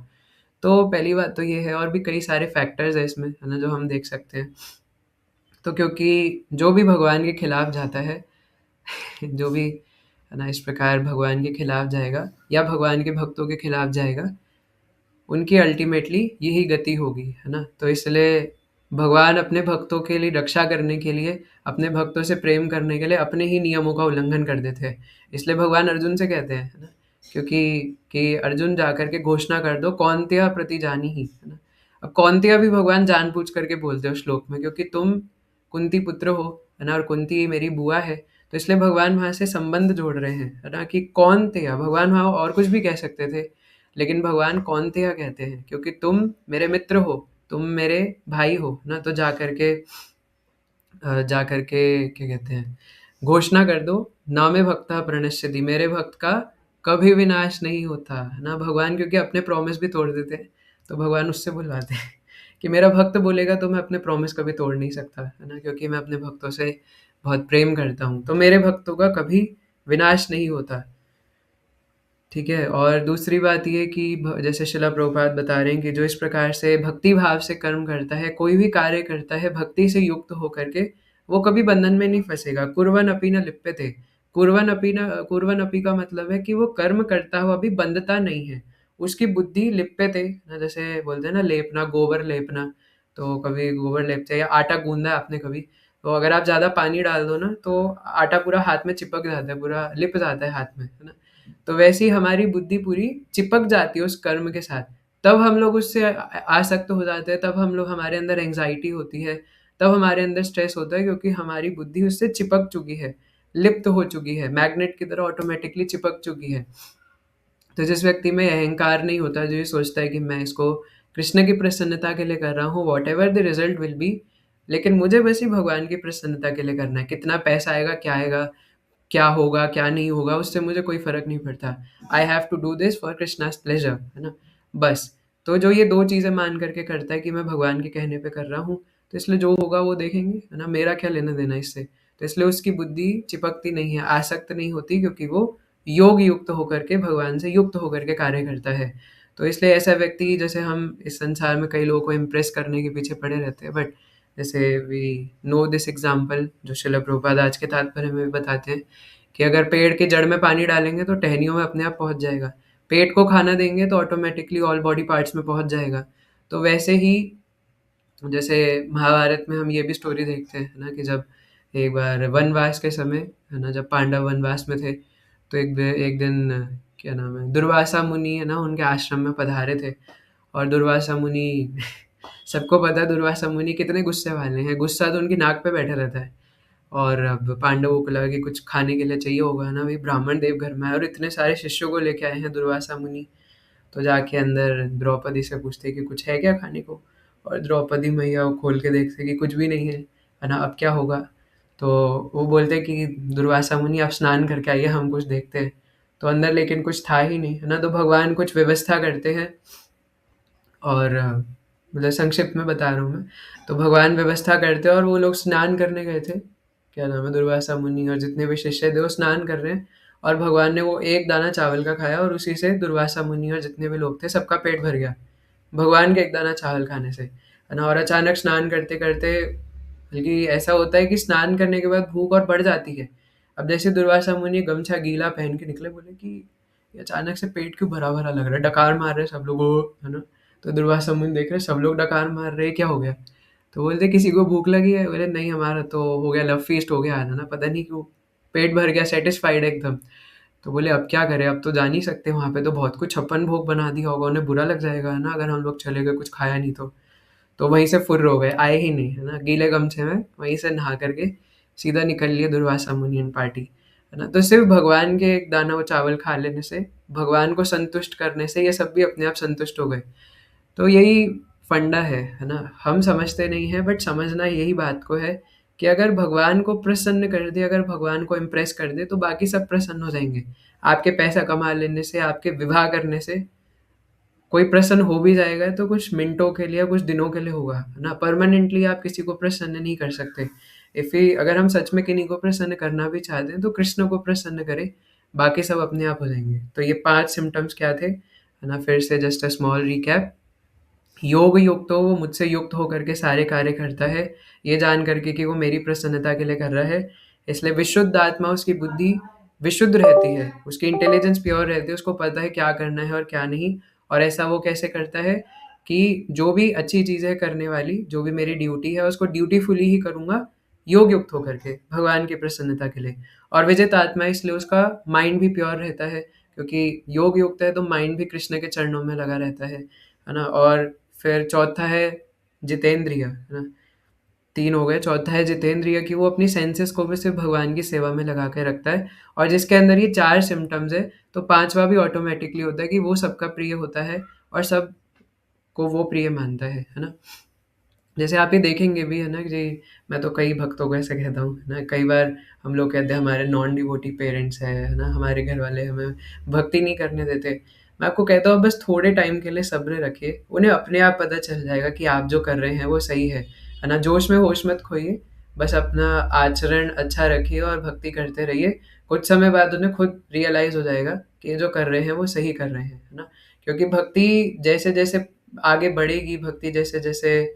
तो पहली बात तो ये है, और भी कई सारे फैक्टर्स हैं इसमें, है ना, जो हम देख सकते हैं। तो क्योंकि जो भी भगवान के खिलाफ जाता है, जो भी, है ना, इस प्रकार भगवान के खिलाफ जाएगा या भगवान के भक्तों के खिलाफ जाएगा, उनकी अल्टीमेटली यही गति होगी, है ना? तो इसलिए भगवान अपने भक्तों के लिए रक्षा करने के लिए, अपने भक्तों से प्रेम करने के लिए अपने ही नियमों का उल्लंघन कर देते हैं। इसलिए भगवान अर्जुन से कहते हैं, है ना? क्योंकि कि अर्जुन जाकर के घोषणा कर दो, कौन्तेय प्रतिजानीहि, है ना? अब कौन्तेय भी भगवान जानबूझ करके बोलते हैं उस श्लोक में, क्योंकि तुम कुंती पुत्र हो, है ना? और कुंती मेरी बुआ है। तो इसलिए भगवान वहाँ से संबंध जोड़ रहे हैं, है ना? कि कौन्तेय, भगवान वहाँ और कुछ भी कह सकते थे, लेकिन भगवान कौन्तेय कहते हैं, क्योंकि तुम मेरे मित्र हो, तुम मेरे भाई हो ना। तो जा करके क्या कहते हैं, घोषणा कर दो, ना मे भक्ता प्रणश्यति, मेरे भक्त का कभी विनाश नहीं होता, है ना? भगवान क्योंकि अपने प्रॉमिस भी तोड़ देते हैं, तो भगवान उससे बुलवाते हैं कि मेरा भक्त बोलेगा तो मैं अपने प्रॉमिस कभी तोड़ नहीं सकता, है ना? क्योंकि मैं अपने भक्तों से बहुत प्रेम करता हूँ, तो मेरे भक्तों का कभी विनाश नहीं होता। ठीक है। और दूसरी बात ये कि जैसे शिला प्रभुपाद बता रहे हैं कि जो इस प्रकार से भक्ति भाव से कर्म करता है, कोई भी कार्य करता है भक्ति से युक्त होकर के, वो कभी बंधन में नहीं फंसेगा। कुर्वन् अपि न लिप्यते। कुर्वन् अपि का मतलब है कि वो कर्म करता हुआ भी बंधता नहीं है। उसकी बुद्धि लिप्यते ना, जैसे बोलते हैं ना लेपना, गोबर लेपना। तो कभी गोबर लेपते या आटा गूंदा है आपने कभी, तो अगर आप ज़्यादा पानी डाल दो ना तो आटा पूरा हाथ में चिपक जाता है, पूरा लिप जाता है हाथ में, है ना? तो वैसे ही हमारी बुद्धि पूरी चिपक जाती है उस कर्म के साथ। तब हम लोग उससे आसक्त हो जाते हैं, तब हम लोग, हमारे अंदर एंग्ज़ायटी होती है, तब हमारे अंदर स्ट्रेस होता है, क्योंकि हमारी बुद्धि उससे चिपक चुकी है, लिप्त हो चुकी है, मैग्नेट की तरह ऑटोमेटिकली चिपक चुकी है। तो जिस व्यक्ति में अहंकार नहीं होता, जो ये सोचता है कि मैं इसको कृष्ण की प्रसन्नता के लिए कर रहा हूँ, what ever the result will be, लेकिन मुझे बस ही भगवान की प्रसन्नता के लिए करना है। कितना पैसा आएगा, क्या आएगा, क्या होगा, क्या नहीं होगा, उससे मुझे कोई फ़र्क नहीं पड़ता। I have to do this for Krishna's pleasure, है ना? बस। तो जो ये 2 चीज़ें मान करके करता है कि मैं भगवान के कहने पे कर रहा हूँ, तो इसलिए जो होगा वो देखेंगे, है ना? मेरा क्या लेना-देना इससे? तो इसलिए उसकी बुद्धि चिपकती नहीं है, आसक्त नहीं होती, क्योंकि वो योग युक्त होकर के, भगवान से युक्त होकर के कार्य करता है। तो इसलिए ऐसा व्यक्ति, जैसे हम इस संसार में कई लोगों को इम्प्रेस करने के पीछे पड़े रहते हैं, बट जैसे वी नो दिस एग्ज़ाम्पल, जो श्रील प्रभुपाद आज के तात्पर्य में भी बताते हैं, कि अगर पेड़ की जड़ में पानी डालेंगे तो टहनियों में अपने आप पहुँच जाएगा। पेट को खाना देंगे तो ऑटोमैटिकली ऑल बॉडी पार्ट्स में पहुँच जाएगा। तो वैसे ही, जैसे महाभारत में हम ये भी स्टोरी देखते हैं, है ना, कि जब एक बार वनवास के समय, है ना, जब पांडव वनवास में थे, तो एक दिन क्या नाम है, दुर्वासा मुनि, है ना, उनके आश्रम में पधारे थे। और दुर्वासा मुनि सबको पता है दुर्वासा मुनि कितने गुस्से वाले हैं, गुस्सा तो उनकी नाक पे बैठा रहता है। और अब पांडवों को लगा कि कुछ खाने के लिए चाहिए होगा, है ना, भाई ब्राह्मण देव घर में आए और इतने सारे शिष्यों को लेके आए हैं दुर्वासा मुनि। तो जाके अंदर द्रौपदी से पूछते कि कुछ है क्या खाने को? और द्रौपदी मैया वो खोल के देखते कि कुछ भी नहीं है ना, अब क्या होगा? तो वो बोलते कि दुर्वासा मुनि आप स्नान करके आइए, हम कुछ देखते हैं। तो अंदर लेकिन कुछ था ही नहीं, है ना, तो भगवान कुछ व्यवस्था करते हैं। और मतलब संक्षिप्त में बता रहा हूँ मैं। तो भगवान व्यवस्था करते हैं और वो लोग स्नान करने गए थे, क्या नाम है, दुर्वासा मुनि और जितने भी शिष्य थे वो स्नान कर रहे हैं। और भगवान ने वो एक दाना चावल का खाया और उसी से दुर्वासा मुनि और जितने भी लोग थे सबका पेट भर गया, भगवान के एक दाना चावल खाने से, है ना। और अचानक स्नान करते करते, बल्कि ऐसा होता है कि स्नान करने के बाद भूख और बढ़ जाती है। अब जैसे दुर्वासा मुनि गमछा गीला पहन के निकले, बोले कि ये अचानक से पेट क्यों भरा भरा लग रहा है, डकार मार रहे हैं सब लोग, "ओ", है ना। तो दुर्वासा मुनि देख रहे सब लोग डकार मार रहे हैं, क्या हो गया? तो बोलते किसी को भूख लगी है? बोले नहीं, हमारा तो हो गया, लव फीस्ट हो गया आज, है ना, पता नहीं क्यों पेट भर गया, सेटिस्फाइड एकदम। तो बोले अब क्या करें, अब तो जा नहीं सकते वहाँ पे, तो बहुत कुछ छप्पन भोग बना दिया होगा, उन्हें बुरा लग जाएगा, है ना, अगर हम लोग चले गए कुछ खाया नहीं तो। तो वहीं से फुर्र हो गए, आए ही नहीं, है ना, गीले गमछे में वहीं से नहा करके सीधा निकल लिए दुर्वासा मुनि एंड पार्टी, है ना। तो सिर्फ भगवान के एक दाना वो चावल खा लेने से, भगवान को संतुष्ट करने से, ये सब भी अपने आप संतुष्ट हो गए। तो यही फंडा है ना। हम समझते नहीं हैं, बट समझना यही बात को है कि अगर भगवान को प्रसन्न कर दे, अगर भगवान को इम्प्रेस कर दे, तो बाकी सब प्रसन्न हो जाएंगे। आपके पैसा कमा लेने से, आपके विवाह करने से कोई प्रसन्न हो भी जाएगा तो कुछ मिनटों के लिए, कुछ दिनों के लिए होगा, है ना। परमानेंटली आप किसी को प्रसन्न नहीं कर सकते। इफ़ ही अगर हम सच में किन्हीं को प्रसन्न करना भी चाहते हैं तो कृष्ण को प्रसन्न करें, बाकी सब अपने आप हो जाएंगे। तो ये 5 सिम्पटम्स क्या थे, है ना, फिर से जस्ट अ स्मॉल रिकैप। योग युक्त हो, वो मुझसे युक्त होकर के सारे कार्य करता है, ये जान करके कि वो मेरी प्रसन्नता के लिए कर रहा है। इसलिए विशुद्ध आत्मा, उसकी बुद्धि विशुद्ध रहती है, उसकी इंटेलिजेंस प्योर रहती है, उसको पता है क्या करना है और क्या नहीं। और ऐसा वो कैसे करता है कि जो भी अच्छी चीज़ है करने वाली, जो भी मेरी ड्यूटी है उसको ड्यूटीफुली ही करूँगा, योग युक्त होकर के भगवान की प्रसन्नता के लिए। और विजित आत्मा, इसलिए उसका माइंड भी प्योर रहता है, क्योंकि योग युक्त है तो माइंड भी कृष्ण के चरणों में लगा रहता है ना। और फिर चौथा है जितेंद्रिय, है ना, 3 हो गए। चौथा है जितेंद्रिय, कि वो अपनी सेंसेस को भी सिर्फ भगवान की सेवा में लगा के रखता है। और जिसके अंदर ये 4 सिम्पटम्स है, तो 5वां भी ऑटोमेटिकली होता है कि वो सबका प्रिय होता है और सबको वो प्रिय मानता है ना। जैसे आप ये देखेंगे भी, है ना, जी, मैं तो कई भक्तों को ऐसे कहता हूँ, है ना, कई बार हम लोग कहते हैं हमारे नॉन डिवोटी पेरेंट्स हैं, है ना, हमारे घर वाले हमें भक्ति नहीं करने देते। मैं आपको कहता हूँ बस थोड़े टाइम के लिए सब्र रखिए, उन्हें अपने आप पता चल जाएगा कि आप जो कर रहे हैं वो सही है ना। जोश में होश मत खोइए, बस अपना आचरण अच्छा रखिए और भक्ति करते रहिए। कुछ समय बाद उन्हें खुद रियलाइज़ हो जाएगा कि ये जो कर रहे हैं वो सही कर रहे हैं, है ना। क्योंकि भक्ति जैसे-जैसे आगे बढ़ेगी, भक्ति जैसे-जैसे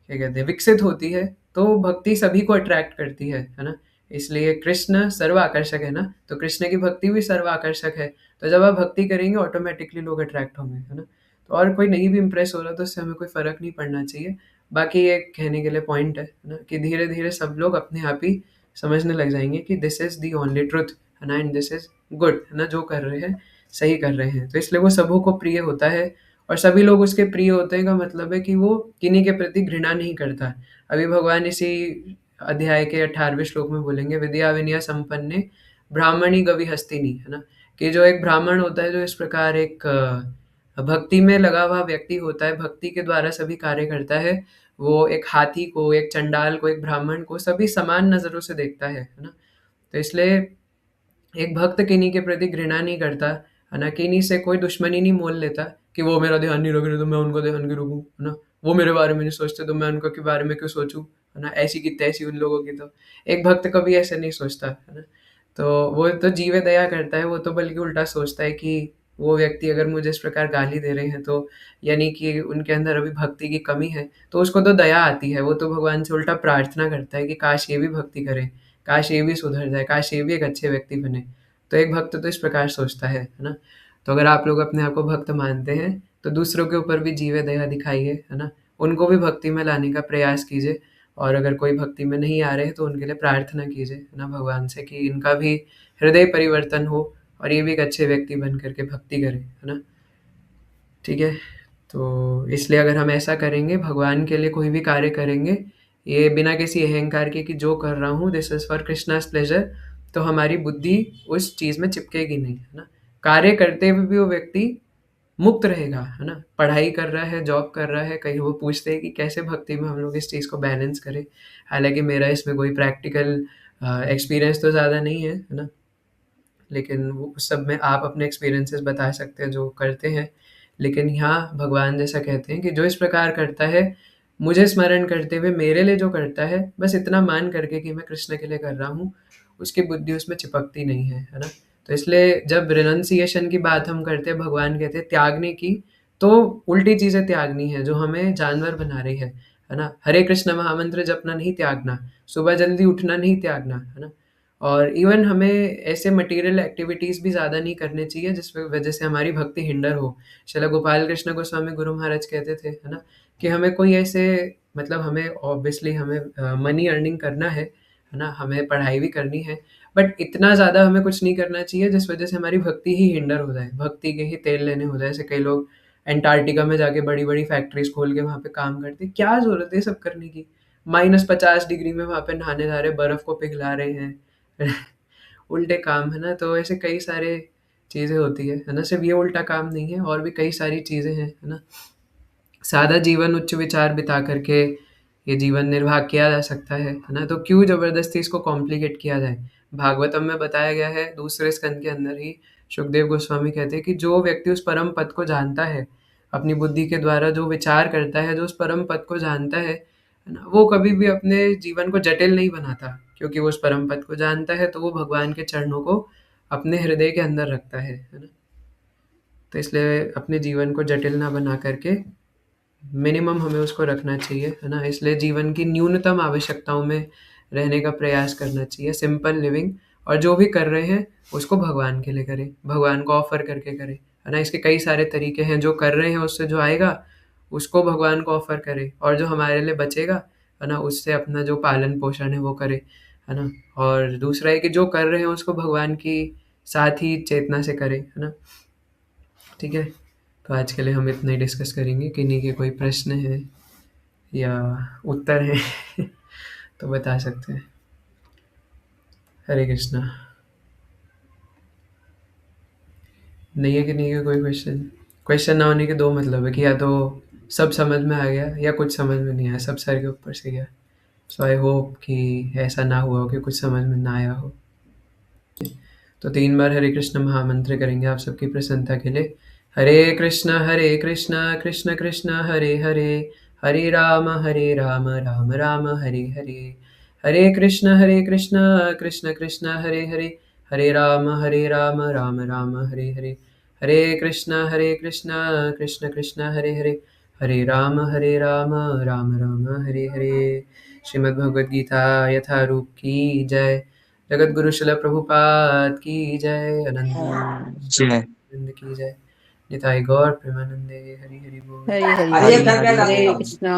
क्या कहते हैं विकसित होती है, तो भक्ति सभी को अट्रैक्ट करती है ना। इसलिए कृष्ण सर्व आकर्षक है ना, तो कृष्ण की भक्ति भी सर्व आकर्षक है। तो जब आप भक्ति करेंगे ऑटोमेटिकली लोग अट्रैक्ट होंगे, है ना। तो और कोई नहीं भी इम्प्रेस हो रहा तो उससे हमें कोई फ़र्क नहीं पड़ना चाहिए। बाकी ये कहने के लिए पॉइंट है ना, कि धीरे-धीरे सब लोग अपने आप ही समझने लग जाएँगे कि this is the only truth, है ना, एंड दिस इज़ गुड, है ना, जो कर रहे हैं, सही कर रहे हैं। तो इसलिए वो सबों को प्रिय होता है और सभी लोग उसके प्रिय होते हैं का मतलब है कि वो किन्हीं के प्रति घृणा नहीं करता। अभी भगवान इसी अध्याय के 18वें श्लोक में बोलेंगे, विद्या विनय संपन्ने ब्राह्मणी गवि हस्तिनी, है ना? कि जो एक ब्राह्मण होता है, जो इस प्रकार एक भक्ति में लगा हुआ व्यक्ति होता है, भक्ति के द्वारा सभी कार्य करता है, वो एक हाथी को, एक चंडाल को, एक ब्राह्मण को सभी समान नज़रों से देखता है ना? तो इसलिए एक भक्त किन्हीं के प्रति घृणा नहीं करता, है ना? किन्हीं से कोई दुश्मनी नहीं मोल लेता कि वो मेरा ध्यान नहीं रख रहे तो मैं उनको ध्यान क्यों रखूँ, है ना? वो मेरे बारे में नहीं सोचते तो मैं उनके के बारे में क्यों सोचूँ, है ना? ऐसी की तैसी उन लोगों की तो। एक भक्त कभी ऐसे नहीं सोचता, है ना? तो वो तो जीवे दया करता है, वो तो बल्कि उल्टा सोचता है कि वो व्यक्ति अगर मुझे इस प्रकार गाली दे रहे हैं तो यानी कि उनके अंदर अभी भक्ति की कमी है, तो उसको तो दया आती है, वो तो भगवान से उल्टा प्रार्थना करता है कि काश ये भी भक्ति करे, काश ये भी सुधर जाए, काश ये भी एक अच्छे व्यक्ति बने। तो एक भक्त तो इस प्रकार सोचता है ना? तो अगर आप लोग अपने आप को भक्त मानते हैं, तो दूसरों के ऊपर भी जीवे दया दिखाइए, है ना? उनको भी भक्ति में लाने का प्रयास कीजिए, और अगर कोई भक्ति में नहीं आ रहे हैं, तो उनके लिए प्रार्थना कीजिए, है ना, भगवान से कि इनका भी हृदय परिवर्तन हो और ये भी एक अच्छे व्यक्ति बन कर के भक्ति करें, है ना? ठीक है? तो इसलिए अगर हम ऐसा करेंगे, भगवान के लिए कोई भी कार्य करेंगे, ये बिना किसी अहंकार के कि जो कर रहा हूँ this is for Krishna's pleasure, तो हमारी बुद्धि उस चीज़ में चिपकेगी नहीं, है ना? कार्य करते हुए भी वो व्यक्ति मुक्त रहेगा, है ना? पढ़ाई कर रहा है, जॉब कर रहा है, कहीं वो पूछते हैं कि कैसे भक्ति में हम लोग इस चीज़ को बैलेंस करें? हालाँकि मेरा इसमें कोई प्रैक्टिकल एक्सपीरियंस तो ज़्यादा नहीं है ना? लेकिन वो उस सब में आप अपने एक्सपीरियंसेस बता सकते हैं जो करते हैं। लेकिन यहाँ भगवान जैसा कहते हैं कि जो इस प्रकार करता है, मुझे स्मरण करते हुए मेरे लिए जो करता है, बस इतना मान करके कि मैं कृष्ण के लिए कर रहा हूँ, उसकी बुद्धि उसमें चिपकती नहीं है ना? तो इसलिए जब रिनंसिएशन की बात हम करते हैं, भगवान कहते हैं त्यागने की, तो उल्टी चीज़ें त्यागनी है जो हमें जानवर बना रही है ना? हरे कृष्ण महामंत्र जपना नहीं त्यागना, सुबह जल्दी उठना नहीं त्यागना, है ना? और इवन हमें ऐसे मटेरियल एक्टिविटीज़ भी ज़्यादा नहीं करने चाहिए जिस वजह से हमारी भक्ति हिंडर हो। श्रील गोपाल कृष्ण गोस्वामी गुरु महाराज कहते थे, है ना? कि हमें कोई ऐसे मतलब हमें ऑब्वियसली हमें मनी अर्निंग करना है ना? हमें पढ़ाई भी करनी है, बट इतना ज़्यादा हमें कुछ नहीं करना चाहिए जिस वजह से हमारी भक्ति ही हिंडर हो जाए, भक्ति के ही तेल लेने हो जाए। ऐसे कई लोग अंटार्कटिका में जाके बड़ी-बड़ी फैक्ट्रीज़ खोल के वहाँ पे काम करते हैं। क्या ज़रूरत है ये सब करने की? -50 डिग्री में वहाँ पे नहाने जा रहे हैं, बर्फ़ को पिघला रहे हैं। उल्टे काम, है ना? तो ऐसे कई सारे चीज़ें होती है ना? सिर्फ़ ये उल्टा काम नहीं है, और भी कई सारी चीज़ें हैं, है ना? सादा जीवन उच्च विचार बिता करके ये जीवन निर्वाह किया जा सकता है ना? तो क्यों ज़बरदस्ती इसको कॉम्प्लिकेट किया जाए? भागवतम में बताया गया है, दूसरे स्कंद के अंदर ही सुखदेव गोस्वामी कहते हैं कि जो व्यक्ति उस परम पद को जानता है, अपनी बुद्धि के द्वारा जो विचार करता है, जो उस परम पद को जानता है ना? वो कभी भी अपने जीवन को जटिल नहीं बनाता, क्योंकि वो उस परम पद को जानता है, तो वो भगवान के चरणों को अपने हृदय के अंदर रखता है ना? तो इसलिए अपने जीवन को जटिल ना बना करके मिनिमम हमें उसको रखना चाहिए, है ना? इसलिए जीवन की न्यूनतम आवश्यकताओं में रहने का प्रयास करना चाहिए, सिंपल लिविंग, और जो भी कर रहे हैं, उसको भगवान के लिए करें, भगवान को ऑफ़र करके करें, है ना? इसके कई सारे तरीके हैं, जो कर रहे हैं उससे जो आएगा, उसको भगवान को ऑफ़र करें, और जो हमारे लिए बचेगा, है ना? उससे अपना जो पालन-पोषण है वो करें, है ना? और दूसरा है कि जो कर रहे हैं उसको भगवान की साथ ही चेतना से करें, है ना? ठीक है? तो आज के लिए हम इतना ही डिस्कस करेंगे। किन्हीं के कोई प्रश्न है या उत्तर है तो बता सकते हैं। हरे कृष्णा। नहीं है कि नहीं है कोई क्वेश्चन? क्वेश्चन ना होने के दो मतलब है कि या तो सब समझ में आ गया या कुछ समझ में नहीं आया, सब सर के ऊपर से गया। सो आई होप कि ऐसा ना हुआ हो कि कुछ समझ में ना आया हो। तो 3 बार हरे कृष्ण महामंत्र करेंगे आप सबकी प्रसन्नता के लिए। हरे कृष्ण कृष्ण कृष्ण हरे हरे, हरे राम राम राम हरे हरे, हरे कृष्ण कृष्ण कृष्ण हरे हरे, हरे राम राम राम हरे हरे, हरे कृष्ण कृष्ण कृष्ण हरे हरे, हरे राम राम राम हरे हरे। श्रीमद् भगवद गीता यथारूप की जय। जगत गुरु शिल प्रभुपाद की जय। जय। अनंत की जय। निताई गौर प्रेमानंदे। हरि हरि बोल। हरि हरि हरे बोल। हरे हरे बोल। कृष्णा।